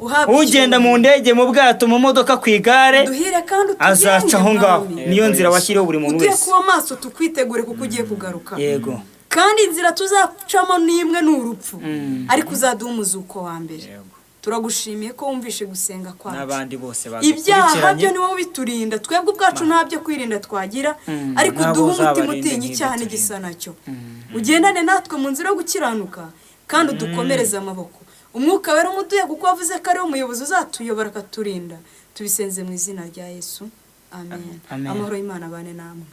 uhabwe ugenda mu ndege mu bwato mu modoka ku igare duhire kandi utugenge azaca aho ngaho Mwami. niyo nzira washyiriyeho buri muntu ugiye wese kuba maso tukwitegure kuko ugiye kugaruka yego kandi inzira tuzacamo n'imwe ni urupfu ariko uzaduha umuzuko wa mbere. Yego. Turagushimiye ko wumvishe gusenga kwacu. N'abandi bose Ibyaha byo badukurikiranye. ni wowe ubiturinda twebwe ubwacu ntabyo kwirinda twagira ariko Nabo uduhe umutima uzabarinde utinya nk'ibyo icyaha turinda. n'igisa nacyo ugendane natwe mu nzira yo gukiranuka kandi udukomereze amaboko umwuka wera umuduhe kuko wavuze ko ariwe umuyobozi uzatuyobora akaturinda tubisenze mu izina rya Yesu amen Amen. amahoro y'Imana abane namwe.